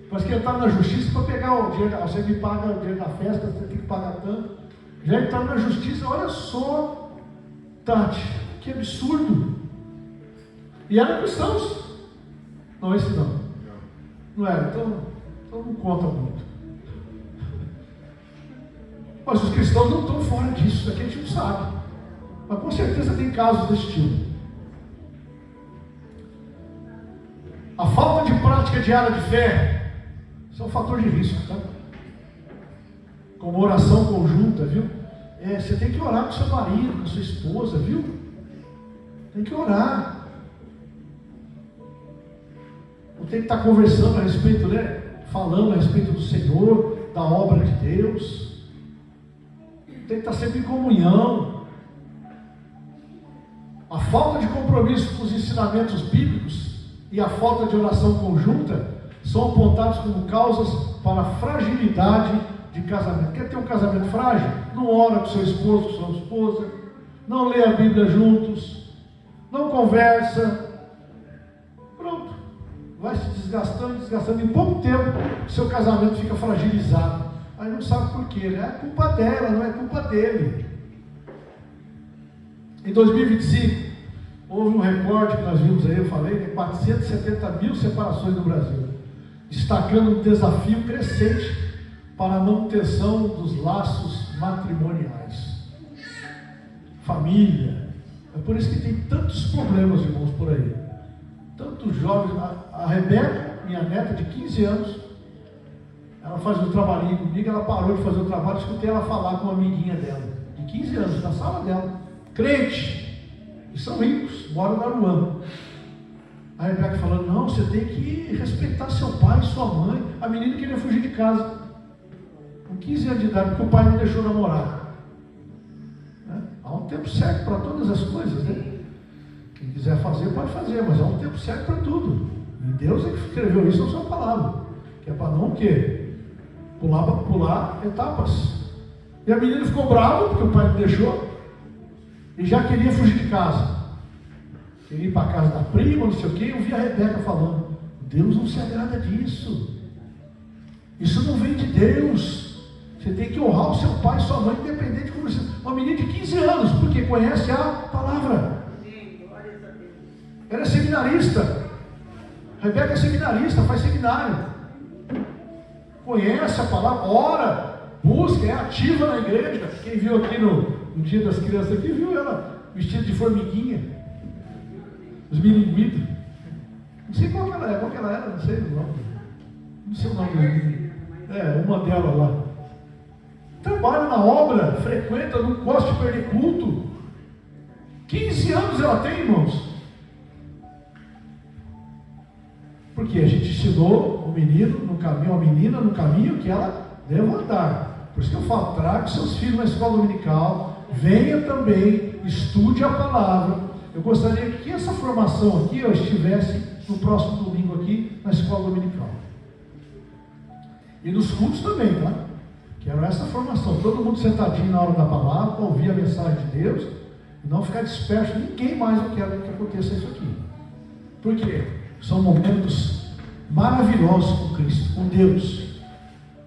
Parece que ele estava na justiça para pegar o dinheiro. Você me paga o dinheiro da festa, você tem que pagar tanto. Já ele estava na justiça, olha só, Tati, que absurdo. E eram cristãos. Não, esse não. Não era? Então não conta muito. Mas os cristãos não estão fora disso, isso aqui a gente não sabe. Mas com certeza tem casos desse tipo. A falta de prática diária de fé, isso é um fator de risco, tá? Como oração conjunta, viu? Você tem que orar com seu marido, com sua esposa, viu? Tem que orar. Não tem que estar conversando a respeito, né? Falando a respeito do Senhor, da obra de Deus. Tem que estar sempre em comunhão. A falta de compromisso com os ensinamentos bíblicos e a falta de oração conjunta são apontados como causas para a fragilidade de casamento. Quer ter um casamento frágil? Não ora com seu esposo, com sua esposa, não lê a Bíblia juntos, não conversa. Pronto. Vai se desgastando. Em pouco tempo, seu casamento fica fragilizado. Aí não sabe por quê, né? É culpa dela, não é culpa dele. Em 2025, houve um recorde que nós vimos aí, eu falei, de 470 mil separações no Brasil, destacando um desafio crescente para a manutenção dos laços matrimoniais. Família. É por isso que tem tantos problemas, irmãos, por aí. Tantos jovens. A Rebeca, minha neta de 15 anos, ela fazia um trabalhinho comigo, ela parou de fazer o trabalho, escutei ela falar com uma amiguinha dela, de 15 anos, na sala dela, crente, e são ricos, moram na Aruana. A Rebeca falando, não, você tem que respeitar seu pai e sua mãe. A menina queria fugir de casa, com 15 anos de idade, porque o pai não deixou namorar. Né? Há um tempo certo para todas as coisas, né? Quem quiser fazer, pode fazer, mas há um tempo certo para tudo. E Deus é que escreveu isso na sua palavra, que é para não o quê? Pular etapas. E a menina ficou brava porque o pai não deixou e já queria fugir de casa, queria ir para a casa da prima, não sei o que. Eu vi a Rebeca falando, Deus não se agrada disso, isso não vem de Deus, você tem que honrar o seu pai e sua mãe, independente de como você... Uma menina de 15 anos, porque conhece a palavra. Ela é seminarista. Rebeca é seminarista, faz seminário, conhece a palavra, ora, busca, é ativa na igreja. Quem viu aqui no Dia das Crianças aqui, viu ela vestida de formiguinha, os milinguidos. Não sei qual que ela era, não sei o nome. Não sei o nome. Uma delas lá. Trabalha na obra, frequenta, não gosta de perder culto. 15 anos ela tem, irmãos. Porque a gente ensinou o menino no caminho, a menina no caminho que ela deve andar. Por isso que eu falo, traga seus filhos na escola dominical, venha também, estude a palavra. Eu gostaria que essa formação aqui eu estivesse no próximo domingo aqui na escola dominical. E nos cultos também, tá? Quero essa formação, todo mundo sentadinho na hora da palavra, para ouvir a mensagem de Deus, e não ficar disperso. Ninguém mais eu quero que aconteça isso aqui. Por quê? São momentos maravilhosos com Cristo, com Deus.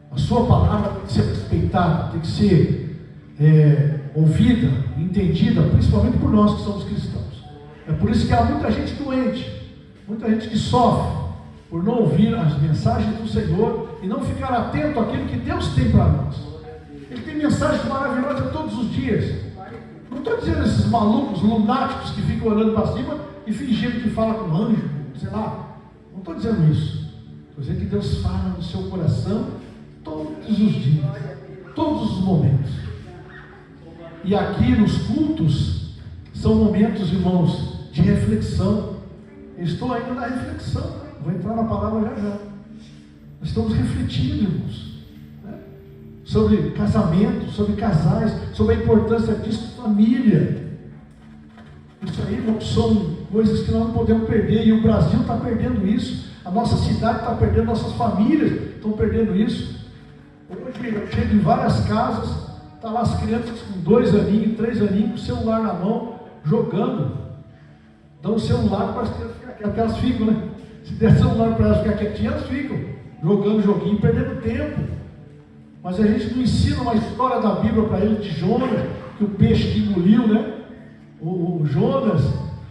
A sua palavra tem que ser respeitada, tem que ser ouvida, entendida, principalmente por nós que somos cristãos. É por isso que há muita gente doente, muita gente que sofre por não ouvir as mensagens do Senhor e não ficar atento àquilo que Deus tem para nós. Ele tem mensagens maravilhosas todos os dias. Não estou dizendo esses malucos, lunáticos que ficam olhando para cima e fingindo que fala com anjo, sei lá. Não estou dizendo isso. Estou dizendo que Deus fala no seu coração todos os dias, todos os momentos. E aqui nos cultos são momentos, irmãos, de reflexão. Eu estou ainda na reflexão. Vou entrar na palavra já já. Nós estamos refletindo, irmãos, né? Sobre casamento, sobre casais, sobre a importância disso, família. Isso aí, irmãos, são coisas que nós não podemos perder. E o Brasil está perdendo isso. A nossa cidade está perdendo, nossas famílias estão perdendo isso. Hoje eu chego em várias casas, está lá as crianças com 2 aninhos, 3 aninhos, com o celular na mão, jogando. Dão o celular para as crianças, elas ficam, né? Se der celular para elas ficar quietinhas, elas ficam jogando joguinho, perdendo tempo. Mas a gente não ensina uma história da Bíblia para eles de Jonas, que o peixe que engoliu, né? O Jonas,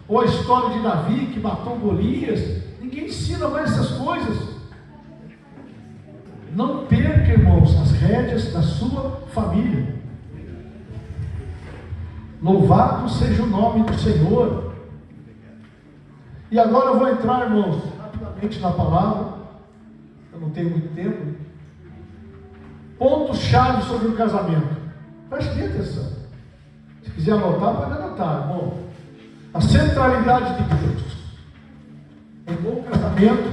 ou a história de Davi que matou Golias. Ninguém ensina mais essas coisas. Não perca, irmãos, as rédeas da sua família. Louvado seja o nome do Senhor. E agora eu vou entrar, irmãos, rapidamente na palavra. Eu não tenho muito tempo. Pontos-chave sobre o casamento. Preste bem atenção. Se quiser anotar, pode anotar, irmão. A centralidade de Deus. Um bom casamento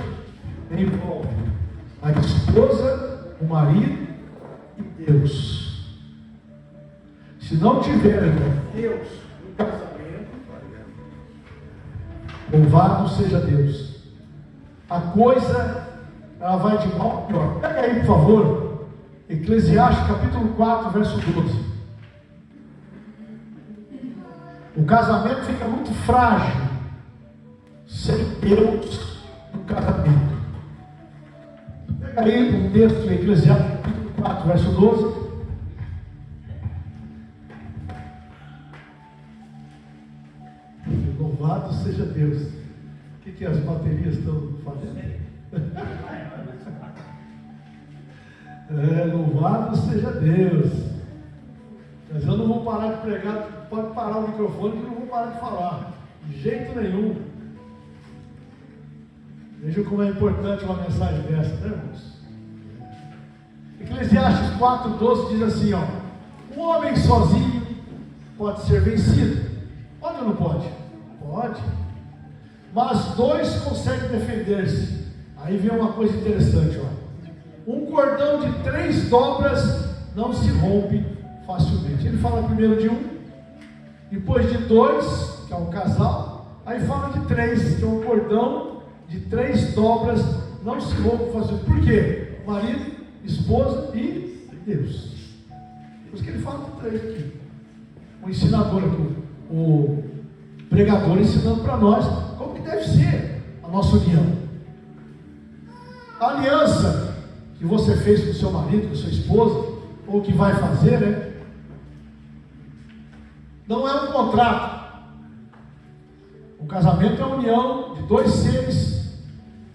envolve a esposa, o marido e Deus. Se não tiver, irmão, Deus no casamento, louvado seja Deus, a coisa ela vai de mal a pior. Pega aí, por favor, Eclesiastes capítulo 4, verso 12. O casamento fica muito frágil sem Deus no casamento. Pega aí um texto de Eclesiastes capítulo 4, verso 12. Louvado seja Deus. O que as baterias estão fazendo? Louvado seja Deus. Mas eu não vou parar de pregar. Pode parar o microfone que eu não vou parar de falar. De jeito nenhum. Veja como é importante uma mensagem dessa, né, irmãos? Eclesiastes 4,12 diz assim, ó: um homem sozinho pode ser vencido. Pode ou não pode? Pode. Mas dois conseguem defender-se. Aí vem uma coisa interessante, ó. Um cordão de 3 dobras não se rompe facilmente. Ele fala primeiro de um, depois de 2, que é um casal, aí fala de 3, que é um cordão de 3 dobras não se rompe facilmente. Por quê? Marido, esposa e Deus. Por isso que ele fala de 3 aqui. O ensinador aqui, o pregador ensinando para nós como que deve ser a nossa união. A aliança que você fez com o seu marido, com a sua esposa, ou que vai fazer, né? Não é um contrato. O casamento é a união de 2 seres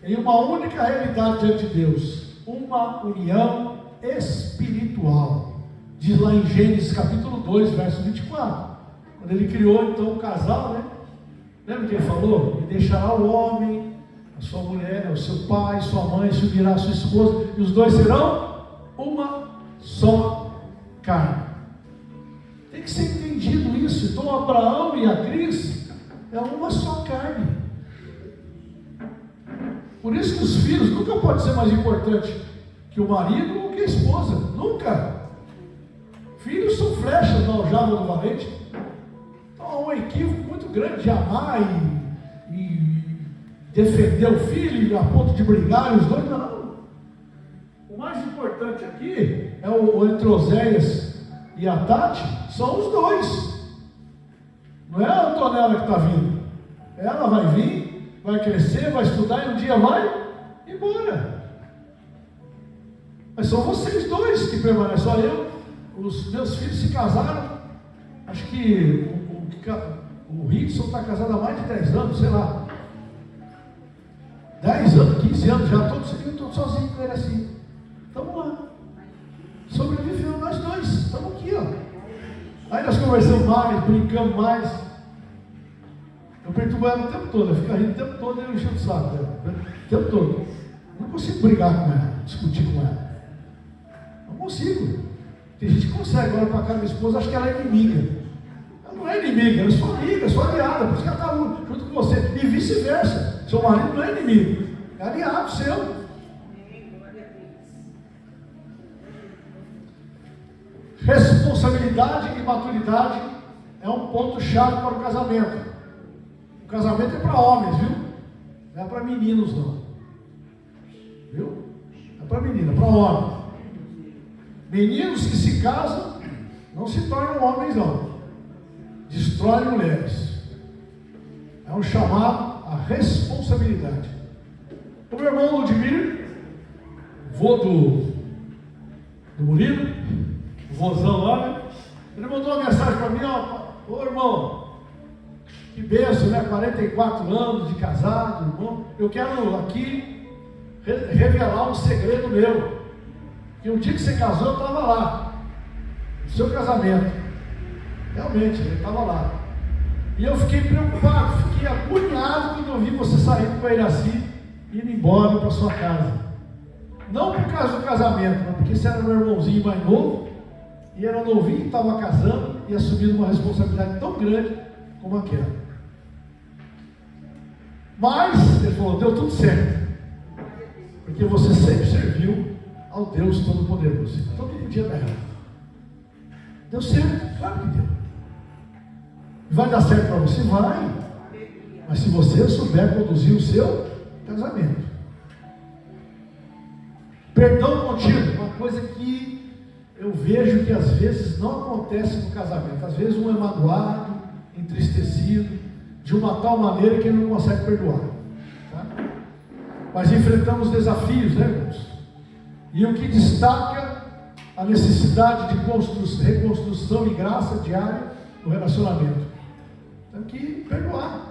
em uma única realidade diante de Deus. Uma união espiritual. Diz lá em Gênesis capítulo 2, verso 24. Quando ele criou então o casal, né? Lembra que ele falou? Ele deixará o homem, a sua mulher, o seu pai, sua mãe, se unirá a sua esposa, e os dois serão uma só carne. Tem que ser entendido isso. Então Abraão e a Cris é uma só carne. Por isso que os filhos nunca podem ser mais importantes que o marido ou que a esposa. Nunca. Filhos são flechas na aljava do valente. Então há um equívoco muito grande de amar e defender o filho a ponto de brigar os dois. Não. O mais importante aqui é entre Oséias e a Tati, são os dois. Não é a Antonella que está vindo. Ela vai vir, vai crescer, vai estudar e um dia vai embora. Mas são vocês dois que permanecem. Só eu, os meus filhos se casaram. Acho que o Rickson está casado há mais de 10 anos, sei lá. 10 anos, 15 anos já, eu estou sozinho com ele assim. Estamos lá. Sobrevivemos nós dois, estamos aqui, ó. Aí nós conversamos mais, brincamos mais. Eu perturbo ela o tempo todo, eu fico rindo o tempo todo e eu encho o saco dela. O tempo todo. Não consigo brigar com ela, discutir com ela. Não consigo. Tem gente que consegue, agora para cá minha esposa, acha que ela é inimiga. Ela não é inimiga, ela é sua amiga, sua aliada, por isso que ela está junto com você. E vice-versa. Seu marido não é inimigo, é aliado seu. Responsabilidade e maturidade é um ponto-chave para o casamento. O casamento é para homens, viu? Não é para meninos, não. Viu? É para menina, é para homem. Meninos que se casam não se tornam homens, não. Destroem mulheres. É um chamado à responsabilidade. O meu irmão Ludmir, vô do Murilo, o vozão lá, né? Ele mandou uma mensagem para mim, ó, ô irmão, que bênção, né? 44 anos de casado, irmão. Eu quero aqui revelar um segredo meu. Porque o dia que você casou, eu estava lá, no seu casamento. Realmente, ele estava lá. E eu fiquei preocupado, fiquei agoniado quando eu vi você saindo com a Iraci e indo embora para sua casa. Não por causa do casamento, mas porque você era meu irmãozinho mais novo, e era novinho e estava casando e assumindo uma responsabilidade tão grande como aquela. Mas, ele falou, deu tudo certo. Porque você sempre serviu ao Deus Todo-Poderoso. Então não podia dar errado. Deu certo, claro que deu. Vai dar certo para você? Vai. Mas se você souber conduzir o seu casamento. Perdão contínuo, uma coisa que eu vejo que às vezes não acontece no casamento. Às vezes um é magoado, entristecido, de uma tal maneira que ele não consegue perdoar. Tá? Mas enfrentamos desafios, né, irmãos? E o que destaca a necessidade de reconstrução e graça diária no relacionamento. Temos que perdoar.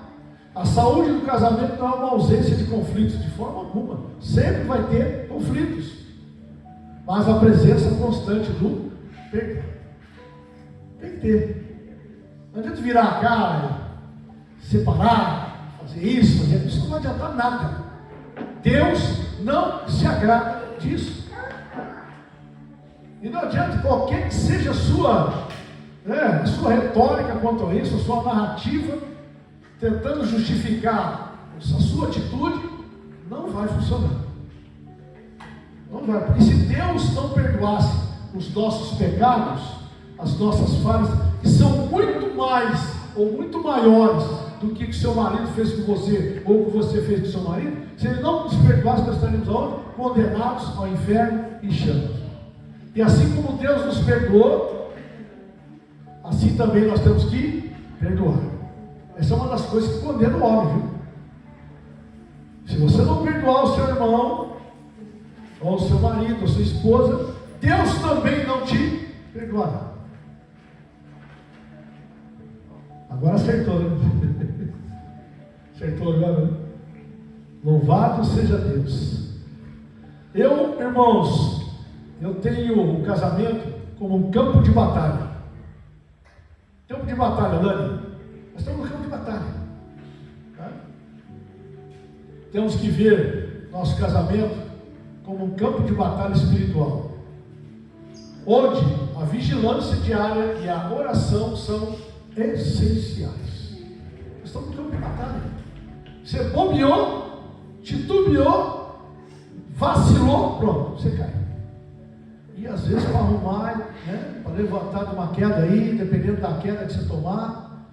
A saúde do casamento não é uma ausência de conflitos, de forma alguma. Sempre vai ter conflitos. Mas a presença constante do perdão. Tem que ter. Não adianta virar a cara, separar, fazer isso, isso não vai adiantar nada. Deus não se agrada disso. E não adianta qualquer que seja a sua retórica quanto a isso, a sua narrativa, tentando justificar a sua atitude, não vai funcionar. Não vai. Porque se Deus não perdoasse os nossos pecados, as nossas falhas, que são muito mais ou muito maiores do que o seu marido fez com você, ou o que você fez com o seu marido, se ele não nos perdoasse, nós estaríamos aonde? Condenados ao inferno e chamas. E assim como Deus nos perdoou, assim também nós temos que perdoar. Essa é uma das coisas que condena o homem, viu? Se você não perdoar o seu irmão, ou o seu marido, ou sua esposa, Deus também não te perdoará. Agora acertou, né? Acertou agora, né? Louvado seja Deus. Eu, irmãos, eu tenho o casamento como um campo de batalha. Campo de batalha, Dani. Nós estamos no campo de batalha. Tá? Temos que ver nosso casamento como um campo de batalha espiritual, onde a vigilância diária e a oração são essenciais. Nós estamos no campo de batalha. Você bobeou, titubeou, vacilou, pronto, você cai. E às vezes para arrumar, né, para levantar de uma queda aí, dependendo da queda que você tomar,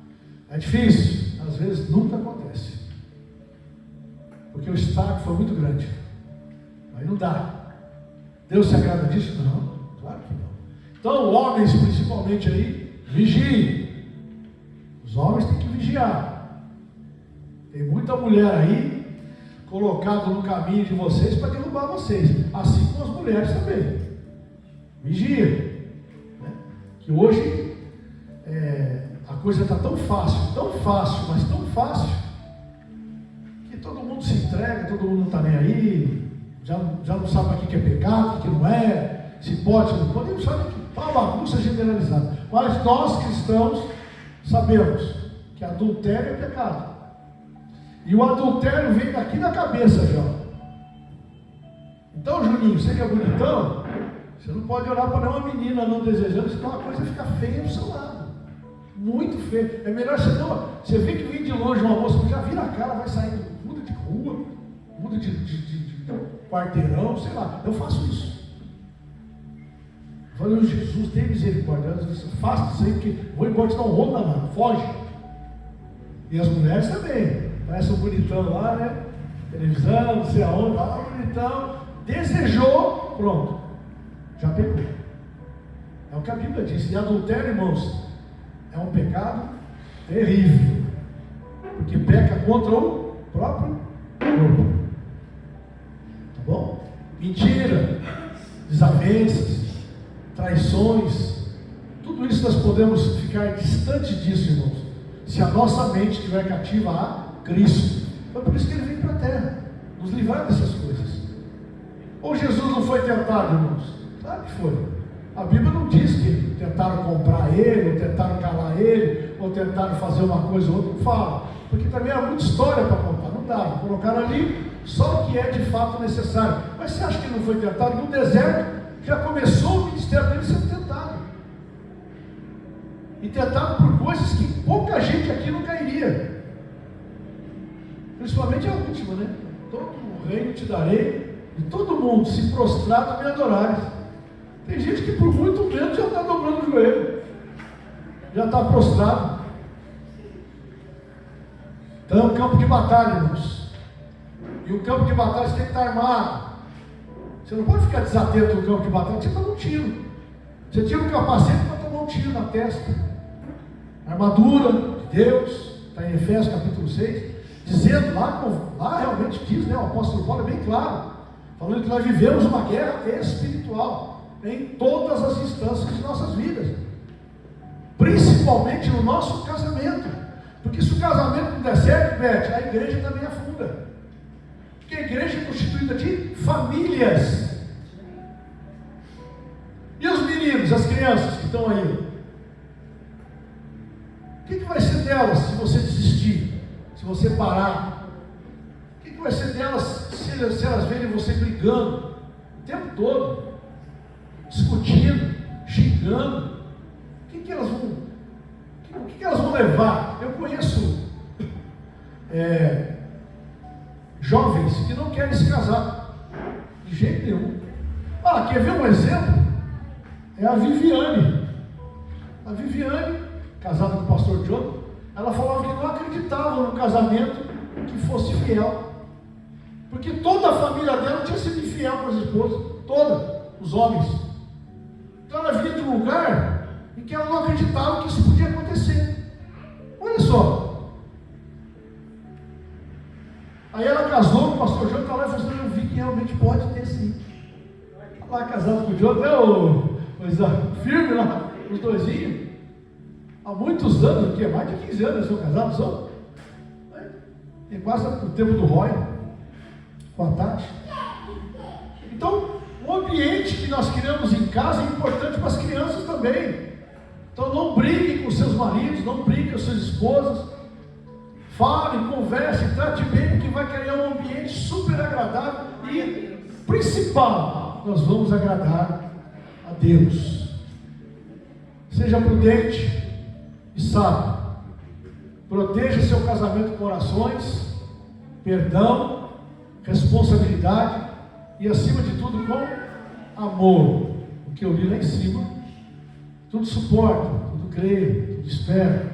é difícil. Às vezes nunca acontece, porque o estrago foi muito grande. Aí não dá. Deus se agrada disso? Não, claro que não. Então, homens principalmente aí, vigiem. Os homens têm que vigiar. Tem muita mulher aí colocada no caminho de vocês para derrubar vocês, assim como as mulheres também. Vigia, né? Que hoje a coisa está tão fácil, mas tão fácil, que todo mundo se entrega, todo mundo não está nem aí, já não sabe o que é pecado, o que não é, se pode, não pode, não sabe que está uma bagunça generalizada. Mas nós cristãos sabemos que adultério é pecado. E o adultério vem daqui da cabeça já. Então, Juninho, você que é bonitão, você não pode olhar para nenhuma menina não desejando, senão a coisa fica feia do seu lado. Muito feia. É melhor você vê que vem de longe uma moça, já vira a cara, vai saindo, muda de rua, muda de quarteirão, sei lá. Eu faço isso. Eu falei, Jesus, tem misericórdia. Faça isso aí, porque vou embora, te dar um rolo na mão, foge. E as mulheres também. Parece um bonitão lá, né? Televisão, não sei aonde, lá, bonitão. Desejou, pronto. Já pecou. É o que a Bíblia diz. E adultério, irmãos, é um pecado terrível. Porque peca contra o próprio corpo. Tá bom? Mentira, desavenças, traições. Tudo isso nós podemos ficar distante disso, irmãos, se a nossa mente estiver cativa a Cristo. Foi por isso que ele veio para a terra, nos livrar dessas coisas. Ou Jesus não foi tentado, irmãos? Claro que foi. A Bíblia não diz que tentaram comprar ele, ou tentaram calar ele, ou tentaram fazer uma coisa ou outra. Não fala. Porque também há muita história para contar. Não dá. Colocaram ali só o que é de fato necessário. Mas você acha que não foi tentado? No deserto já começou o ministério dele sendo tentado. E tentado por coisas que pouca gente aqui não cairia. Principalmente a última, né? Todo o reino te darei, e todo mundo se prostrado me adorares. Tem gente que por muito menos já está dobrando o joelho, já está prostrado. Então é um campo de batalha, irmãos. E o campo de batalha você tem que estar armado. Você não pode ficar desatento no campo de batalha, você toma um tiro. Você tira um capacete para tomar um tiro na testa. A armadura de Deus, está em Efésios capítulo 6, dizendo, lá realmente diz, né, o apóstolo Paulo é bem claro, falando que nós vivemos uma guerra espiritual em todas as instâncias de nossas vidas, principalmente no nosso casamento, porque se o casamento não der certo, Beth, a igreja também afunda, porque a igreja é constituída de famílias. E os meninos, as crianças que estão aí, o que vai ser delas se você desistir, se você parar? O que vai ser delas se elas verem você brigando o tempo todo, discutindo, xingando? O que elas vão levar? Eu conheço jovens que não querem se casar, de jeito nenhum. Quer ver um exemplo? É a Viviane. A Viviane, casada com o pastor John, ela falava que não acreditava no casamento que fosse fiel, porque toda a família dela tinha sido infiel para as esposas, toda, os homens. Então ela vinha de um lugar em que ela não acreditava que isso podia acontecer. Olha só. Aí ela casou com o pastor John, está lá e falou assim, eu vi que realmente pode ter sim. Lá casado com o John, coisa firme lá, os doisinhos. Há muitos anos, que mais de 15 anos eles são casados, são? Tem quase o tempo do Roy, com a Tati. Então, o ambiente que nós criamos em casa é importante para as crianças também. Então, não briguem com seus maridos, não briguem com suas esposas. Falem, conversem, trate bem, porque vai criar um ambiente super agradável e, principal, nós vamos agradar a Deus. Seja prudente e sábio, proteja seu casamento com orações, perdão, responsabilidade e acima de tudo com amor, o que eu li lá em cima, tudo suporta, tudo crê, tudo espera.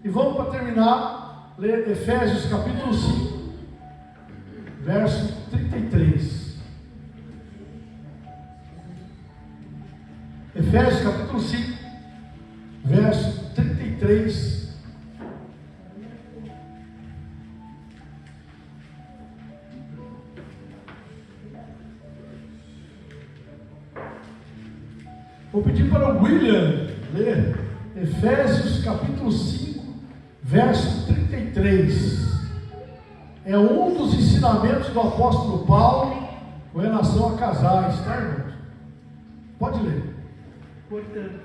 E vamos para terminar, ler Efésios capítulo 5, verso 33. Efésios capítulo 5, verso 33. Vou pedir para o William ler Efésios capítulo 5, verso 33. É um dos ensinamentos do apóstolo Paulo com relação a casais, tá, irmãos? Pode ler. Portanto,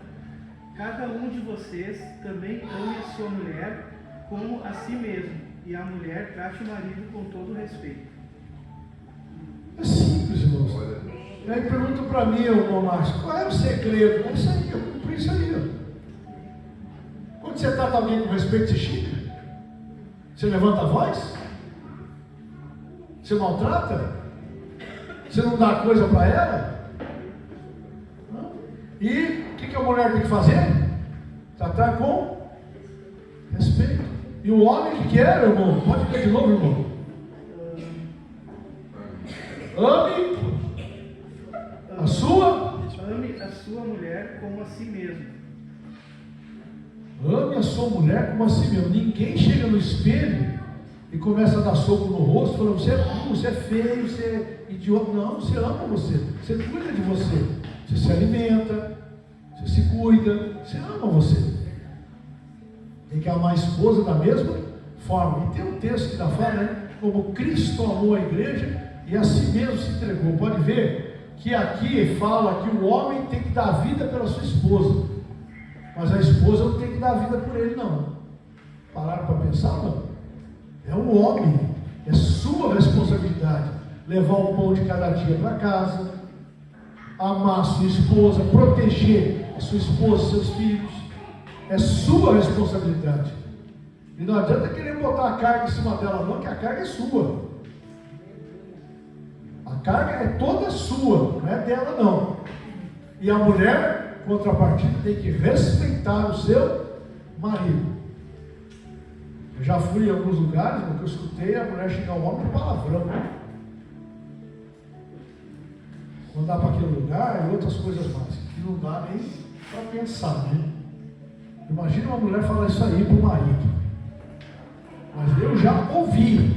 cada um de vocês também ame a sua mulher como a si mesmo, e a mulher trate o marido com todo respeito. É simples, irmãos. E aí pergunta para mim, irmão Márcio, qual é o segredo? É isso aí, eu cumpri isso aí. Ó. Quando você trata alguém com respeito, você xinga? Você levanta a voz? Você maltrata? Você não dá coisa para ela? Não. E o que a mulher tem que fazer? Tratar com respeito. E o homem que quer, irmão, pode ler de novo, irmão. Ame a sua mulher como a si mesmo. Ame a sua mulher como a si mesmo. Ninguém chega no espelho e começa a dar soco no rosto, falando, você é burro, você é feio, você é idiota. Não, você ama você. Você cuida de você. Você se alimenta, você se cuida, você ama você. Tem que amar a esposa da mesma forma. E tem um texto que dá fala, né? Como Cristo amou a igreja e a si mesmo se entregou. Pode ver que aqui fala que o homem tem que dar vida pela sua esposa, mas a esposa não tem que dar vida por ele, não. Pararam para pensar? Não. É o homem, é sua responsabilidade levar o pão de cada dia para casa, amar a sua esposa, proteger a sua esposa, seus filhos. É sua responsabilidade. E não adianta querer botar a carga em cima dela, não, que a carga é sua. A carga é toda sua, não é dela, não. E a mulher, contrapartida, tem que respeitar o seu marido. Eu já fui em alguns lugares, porque eu escutei a mulher xingar o homem com palavrão. Mandar para aquele lugar e outras coisas mais, que não dá nem para pensar, né? Imagina uma mulher falar isso aí para o marido. Mas eu já ouvi.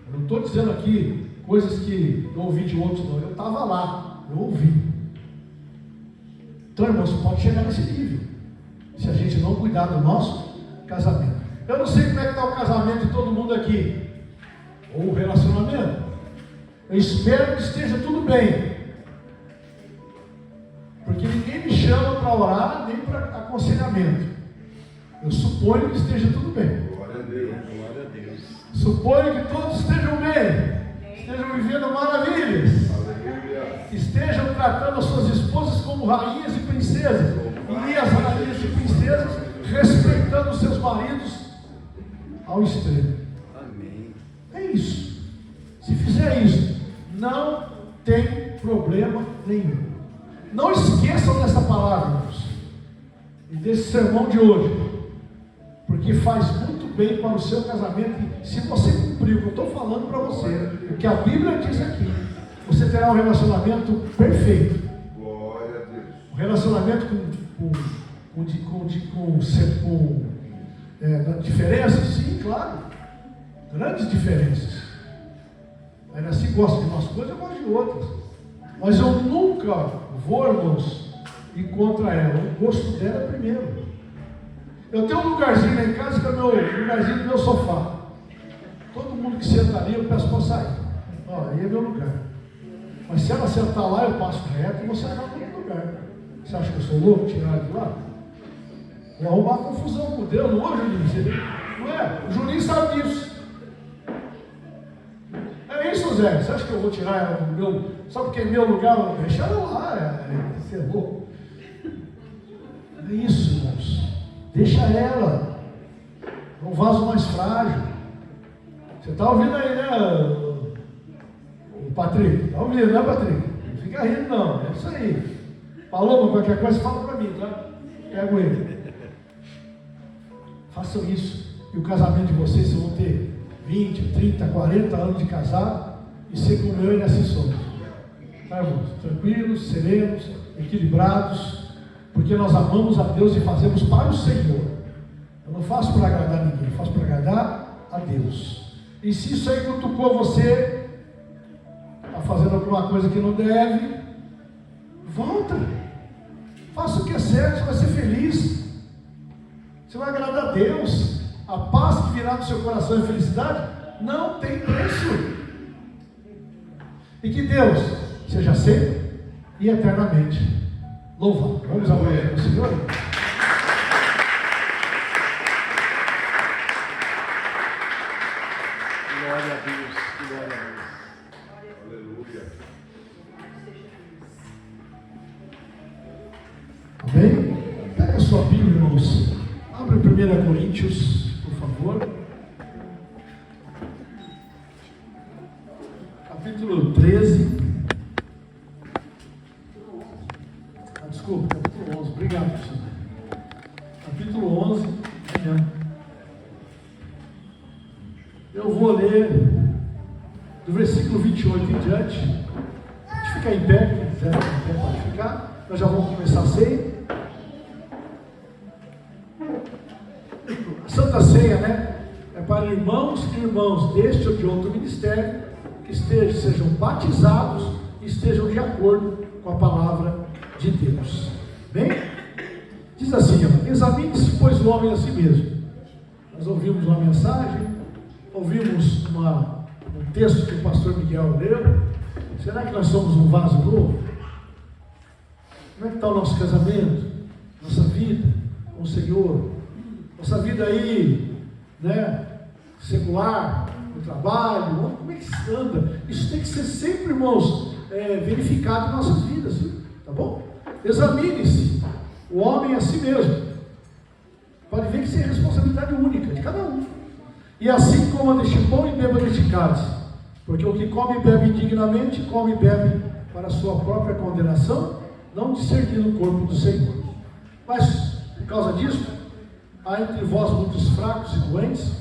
Eu não estou dizendo aqui coisas que eu ouvi de outros, não. Eu estava lá, eu ouvi. Então, irmãos, pode chegar nesse nível, se a gente não cuidar do nosso casamento. Eu não sei como é que está o casamento de todo mundo aqui, ou o relacionamento. Eu espero que esteja tudo bem, porque ninguém me chama para orar, nem para aconselhamento. Eu suponho que esteja tudo bem. Glória a Deus, glória a Deus. Suponho que todos estejam bem, estejam vivendo maravilhas, Aleluia. estejam tratando as suas esposas como rainhas e princesas, e as rainhas e princesas respeitando os seus maridos ao extremo. Amém. É isso. Se fizer isso, não tem problema nenhum. Não esqueçam dessa palavra, irmãos, e desse sermão de hoje, porque faz muito bem para o seu casamento. E se você cumprir o que eu estou falando para você, o que a Bíblia diz aqui, você terá um relacionamento perfeito. Glória a Deus. Um relacionamento com diferenças, sim, claro. Grandes diferenças. Ainda assim gosta de umas coisas, eu gosto de outras. Mas eu nunca vou, irmãos, ir contra ela. O gosto dela é primeiro. Eu tenho um lugarzinho lá em casa que é o meu lugarzinho do meu sofá. Todo mundo que senta ali, eu peço para sair. Ó, aí é meu lugar. Mas se ela sentar lá, eu passo reto e vou sentar no outro lugar. Você acha que eu sou louco tirar ela de lá? Vou arrumar confusão com Deus, não é, Juninho? Não é? O Juninho sabe disso. É isso, Zé. Você acha que eu vou tirar ela do meu... Só porque é meu lugar, deixa ela lá. Você é louco. É isso, irmãos. Deixa ela. É um vaso mais frágil. Você está ouvindo aí, né, o Patrick? Está ouvindo, né, Patrick? Não fica rindo, não. É isso aí. Falou qualquer coisa, fala para mim, tá? Pego ele. Façam isso. E o casamento de vocês vão ter 20, 30, 40 anos de casado e ser como eu e assim somos. Tá, irmãos? Tranquilos, serenos, equilibrados, porque nós amamos a Deus e fazemos para o Senhor. Eu não faço para agradar ninguém, eu faço para agradar a Deus. E se isso aí cutucou você, está fazendo alguma coisa que não deve, volta. Faça o que é certo, você vai ser feliz. Você vai agradar a Deus. A paz que virá do seu coração e a felicidade não tem preço. E que Deus seja sempre e eternamente louvado. Vamos aplaudir o Senhor? Glória a Deus, glória a Deus. Aleluia. Amém? Pega a sua Bíblia, irmãos. Abre 1 Coríntios, por favor. Capítulo 13. Desculpa, capítulo 11. Obrigado, senhor. Capítulo 11. Eu vou ler do versículo 28 em diante. A gente fica em pé, quem quiser ficar em pé pode ficar. Nós já vamos começar a ceia. A Santa Ceia, né? É para irmãos e irmãs deste ou de outro ministério que sejam batizados e estejam de acordo com a palavra de Deus. Bem? Diz assim, ó, examine-se, pois, o homem a si mesmo. Nós ouvimos uma mensagem, ouvimos um texto que o pastor Miguel leu. Será que nós somos um vaso novo? Como é que está o nosso casamento? Nossa vida com o Senhor? Nossa vida aí, né? Secular, no trabalho, como é que se anda? Isso tem que ser sempre, irmãos, verificado em nossas vidas, viu? Tá bom? Examine-se, o homem a si mesmo. Pode ver que isso é responsabilidade única de cada um. E assim coma deste pão e beba deste cálice, porque o que come e bebe indignamente, come e bebe para a sua própria condenação, não discernindo o corpo do Senhor. Mas, por causa disso, há entre vós muitos fracos e doentes,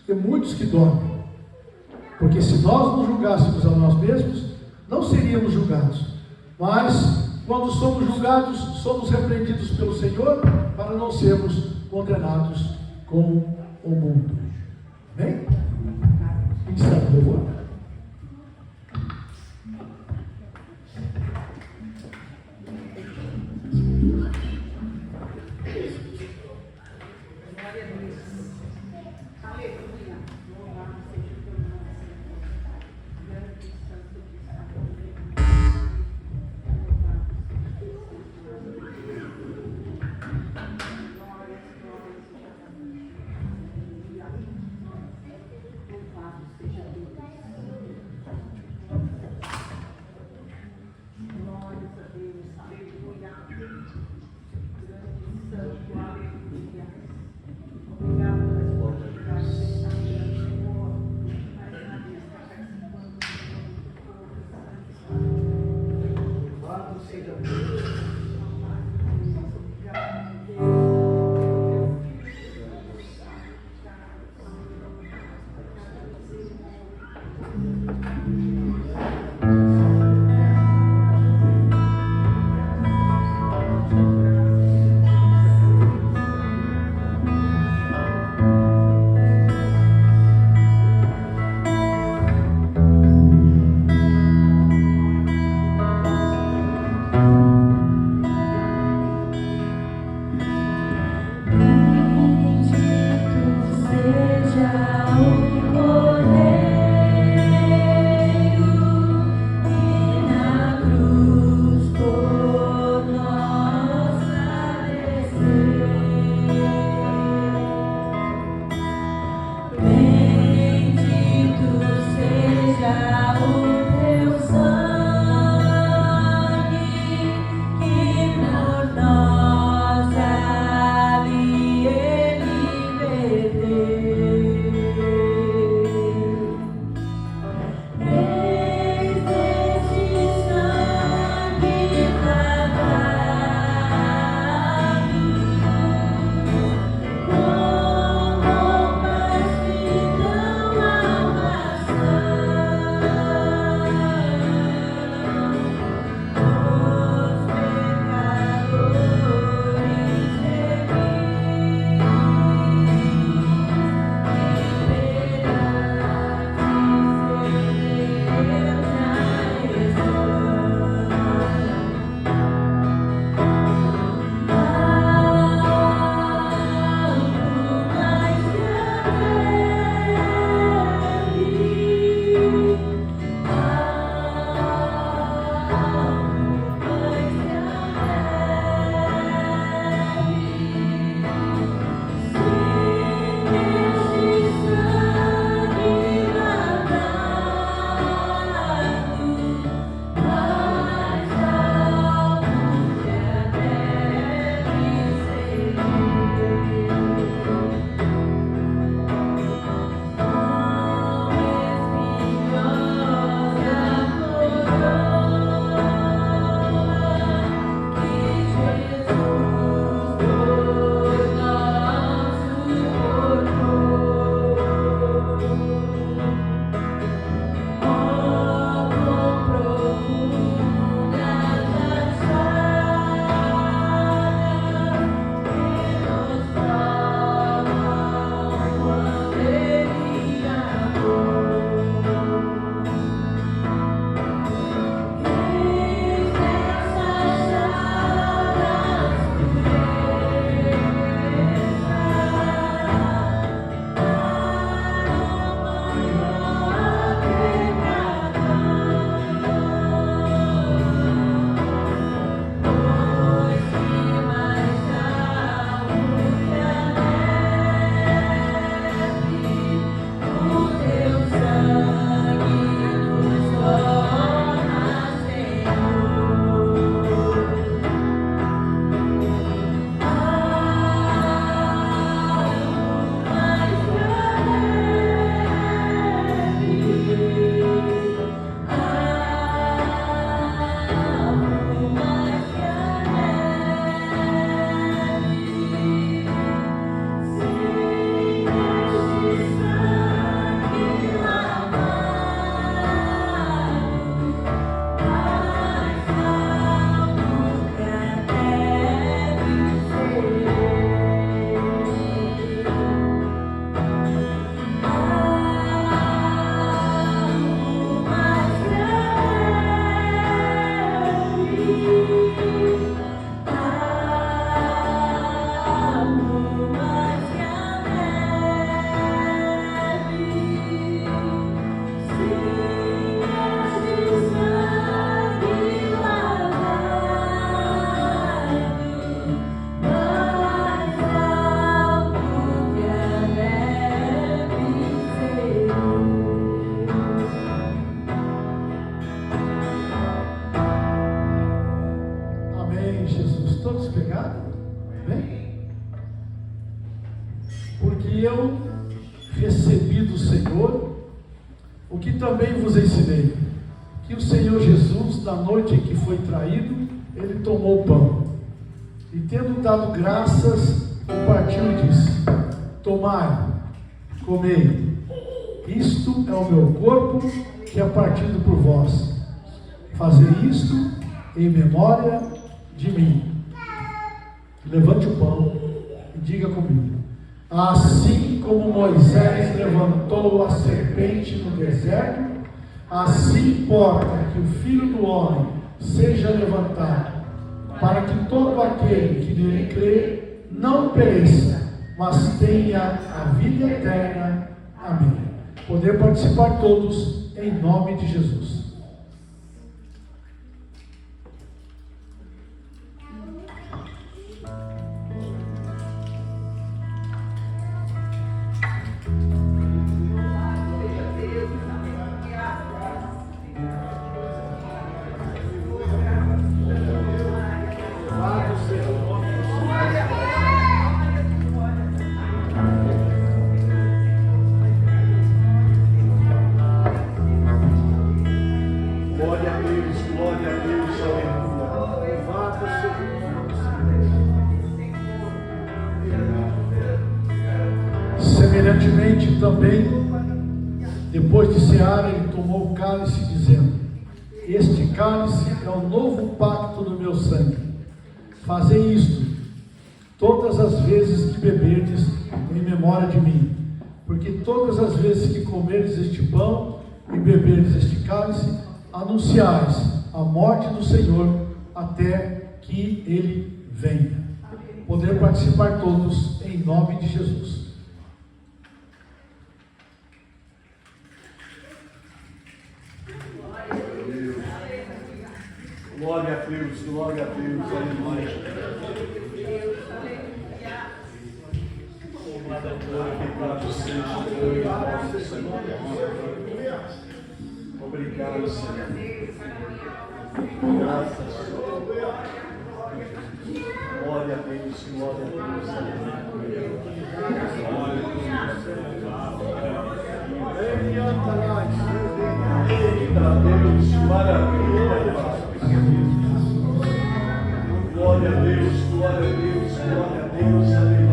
e muitos que dormem. Porque se nós nos julgássemos a nós mesmos, não seríamos julgados. Mas, quando somos julgados, somos repreendidos pelo Senhor, para não sermos condenados com o mundo. Amém? Está no louvor? de Jesus. Todos pegaram? Amém? Porque eu recebi do Senhor o que também vos ensinei, que o Senhor Jesus, na noite em que foi traído, ele tomou o pão e, tendo dado graças, o partiu e disse: tomai, comei, isto é o meu corpo que é partido por vós. Fazei isto em memória de mim. Levante o pão e diga comigo: assim como Moisés levantou a serpente no deserto, assim importa que o Filho do Homem seja levantado, para que todo aquele que nele crê não pereça, mas tenha a vida eterna. Amém. Poder participar todos em nome de Jesus. Semelhantemente também, depois de cear, ele tomou o cálice, dizendo: este cálice é o novo pacto do meu sangue. Fazei isto todas as vezes que beberdes, em memória de mim. Porque todas as vezes que comerdes este pão e beberdes este cálice, anunciais a morte do Senhor até que ele venha. Poder participar todos em nome de Jesus. Glória a Deus, glória a Deus, aleluia. Obrigado, Senhor. Obrigado, Senhor. Graças, Senhor. Glória a Deus, glória a Deus, aleluia. Eita Deus, maravilha. Glória a Deus, glória a Deus, glória a Deus, aleluia.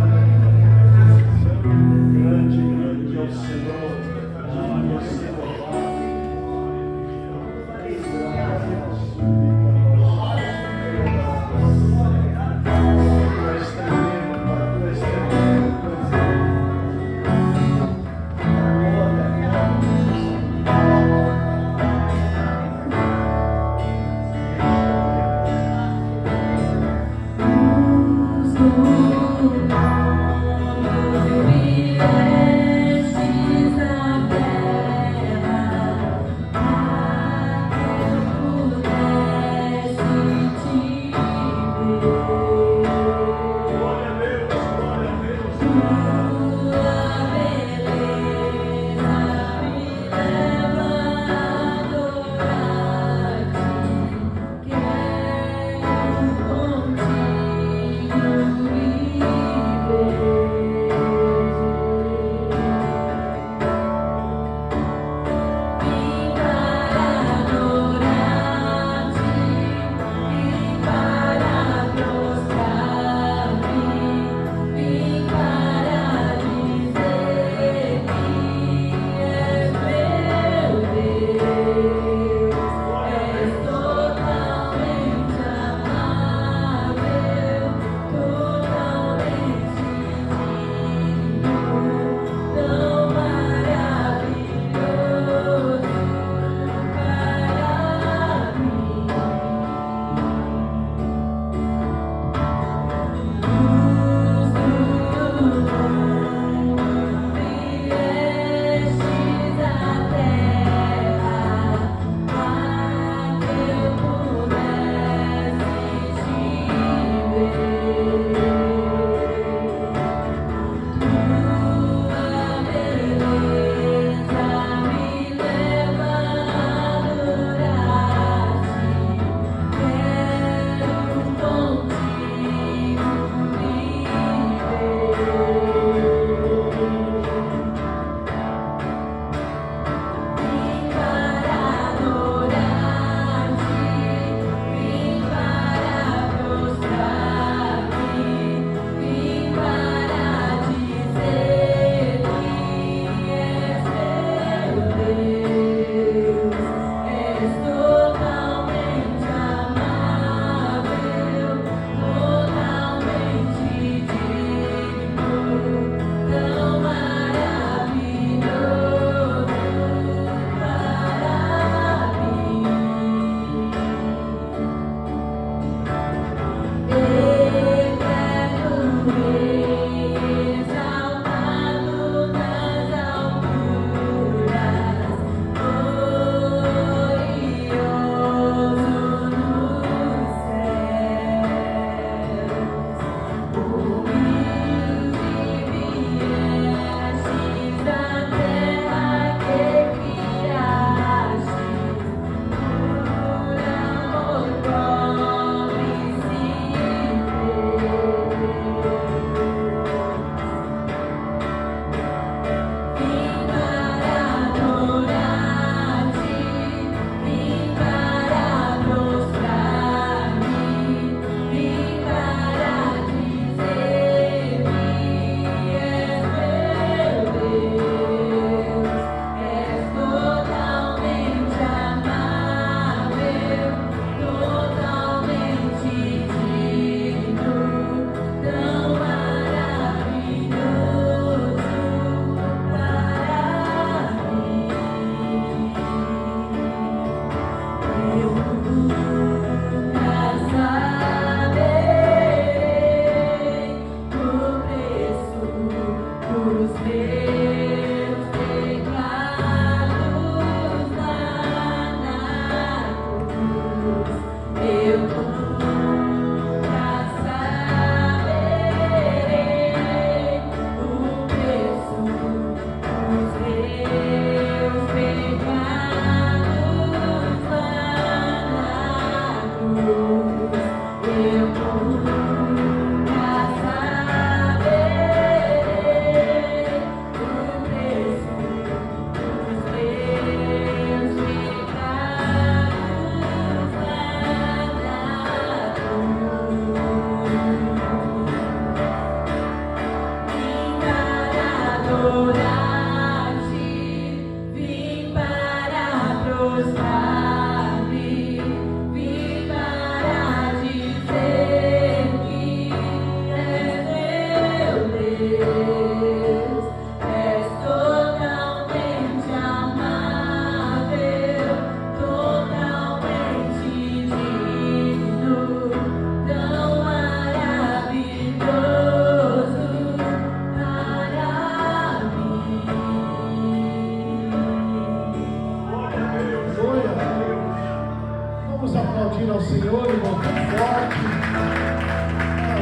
Grande, grande é o Senhor, digno de ser louvado.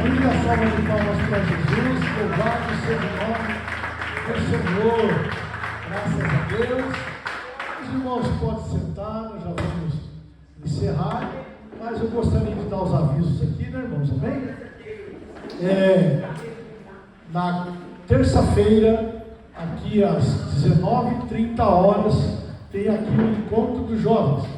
Família, salva de palmas para Jesus. Louvado seja o nome do Senhor. Graças a Deus. Os irmãos podem sentar, nós já vamos encerrar. Mas eu gostaria de dar os avisos aqui, né, irmãos? Amém? Na terça-feira, aqui às 19h30, tem aqui o encontro dos jovens.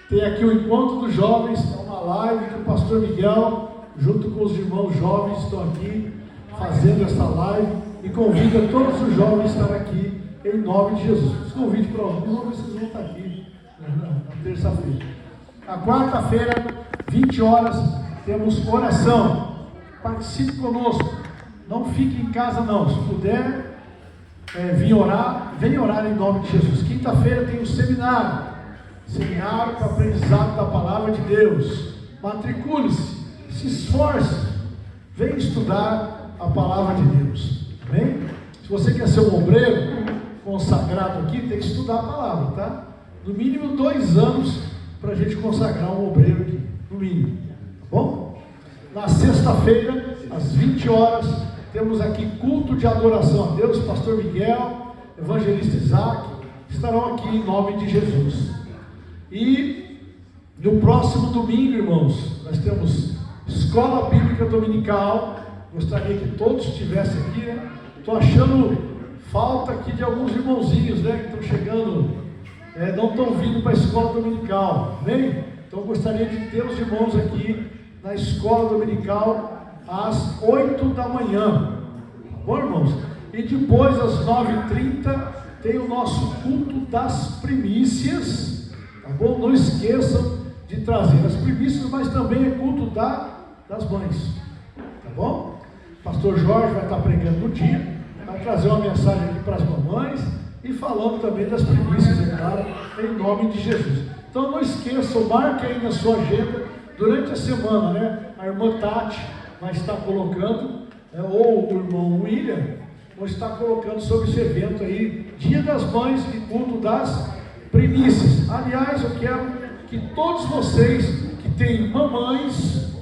Tem aqui o encontro dos jovens, é uma live que o pastor Miguel, junto com os irmãos jovens, estão aqui fazendo essa live e convida todos os jovens a estar aqui em nome de Jesus. Convide para alguns, vocês vão estar aqui na terça-feira. Na quarta-feira, 20h, temos oração. Participe conosco. Não fique em casa não. Se puder vir orar, vem orar em nome de Jesus. Quinta-feira tem um seminário para aprendizado da palavra de Deus. Matricule-se, se esforce, vem estudar a palavra de Deus. Amém? Se você quer ser um obreiro consagrado aqui, tem que estudar a palavra, tá? No mínimo 2 anos para a gente consagrar um obreiro aqui, no mínimo, tá bom? Na sexta-feira, às 20h, temos aqui culto de adoração a Deus. Pastor Miguel, evangelista Isaac, estarão aqui em nome de Jesus. E no próximo domingo, irmãos, nós temos escola bíblica dominical. Gostaria que todos estivessem aqui, né? Estou achando falta aqui de alguns irmãozinhos, né, que estão chegando, não estão vindo para a escola dominical, amém? Então gostaria de ter os irmãos aqui na escola dominical às 8h, tá bom, irmãos? E depois às 9h30 tem o nosso culto das primícias, tá bom? Não esqueçam de trazer as primícias, mas também é culto das mães, tá bom? O pastor Jorge vai estar pregando no dia, vai trazer uma mensagem aqui para as mamães e falando também das primícias, é claro, em nome de Jesus. Então não esqueçam, marque aí na sua agenda durante a semana, né? A irmã Tati vai estar colocando, ou o irmão William, vão estar colocando sobre esse evento aí, Dia das Mães e culto das primícias. Aliás, eu quero que todos vocês que têm mamães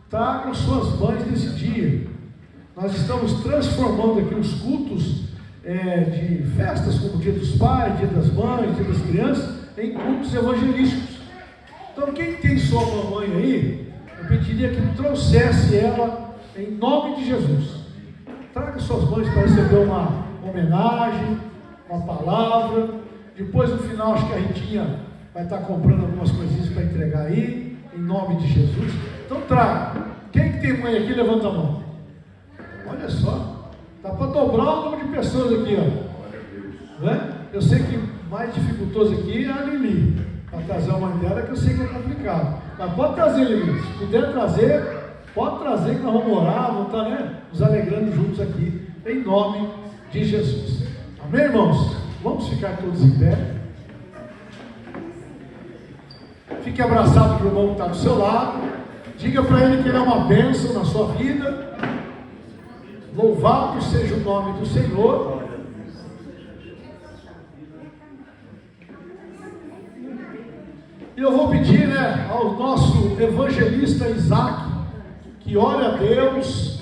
tragam suas mães nesse dia. Nós estamos transformando aqui os cultos de festas como Dia dos Pais, Dia das Mães, Dia das Crianças, em cultos evangelísticos. Então quem tem sua mamãe aí, eu pediria que trouxesse ela em nome de Jesus. Traga suas mães para receber uma homenagem, uma palavra. Depois no final acho que a Ritinha vai estar comprando algumas coisinhas para entregar aí, em nome de Jesus. Então traga. Quem que tem mãe aqui, levanta a mão. Olha só, dá para dobrar o número de pessoas aqui, ó. Né? Eu sei que mais dificultoso aqui é a Lili, para trazer a mãe dela, que eu sei que é complicado. Mas pode trazer, Lili, se puder trazer, pode trazer, que nós vamos orar, vamos estar, né, nos alegrando juntos aqui, em nome de Jesus. Amém, irmãos? Vamos ficar todos em pé. Fique abraçado com o irmão que está do seu lado. Diga para ele que ele é uma bênção na sua vida. Louvado seja o nome do Senhor. E eu vou pedir, né, ao nosso evangelista Isaac, que ore a Deus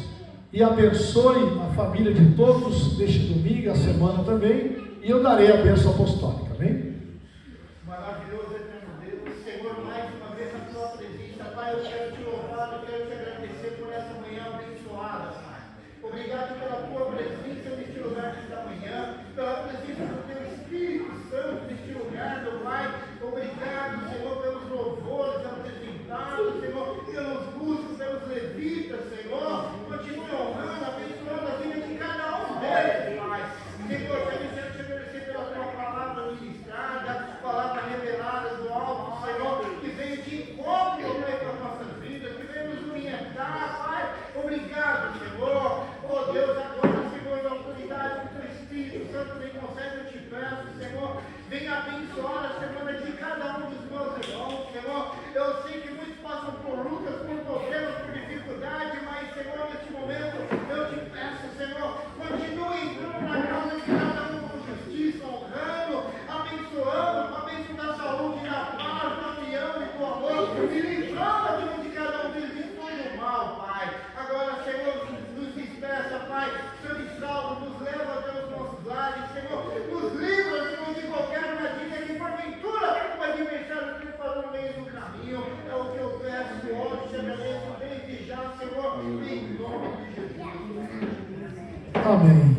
e abençoe a família de todos neste domingo, a semana também, e eu darei a bênção apostólica, amém? Maravilhoso, eterno Deus, Senhor, mais uma vez na tua presença, Pai, eu quero te louvar, eu quero te agradecer por essa manhã abençoada, Pai. Obrigado pela tua presença neste lugar nesta manhã, pela presença do teu Espírito Santo neste lugar, meu Pai. Obrigado, Senhor, pelos louvores apresentados, Senhor, pelos músicos, pelos levitas, Senhor. Continue honrando, abençoando a vida de cada um deles, Pai. Senhor, quero te agradecer pela tua palavra ministrada, palavra revelada do alto, Senhor, que veio de encontro, Pai, para as nossas vidas, que veio nos orientar, Pai. Obrigado, Senhor. Oh Deus, agora, Senhor, na autoridade do teu Espírito Amém.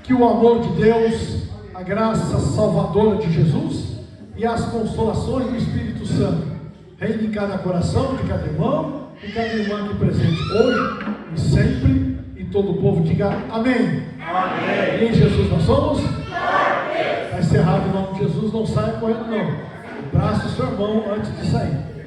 Que o amor de Deus, a graça salvadora de Jesus e as consolações do Espírito Santo reine em cada coração de cada irmão e cada irmã aqui presente hoje e sempre, e todo o povo diga amém. Amém. E em Jesus nós somos? Está encerrado em nome de Jesus, não saia correndo não. Abraça o seu irmão antes de sair.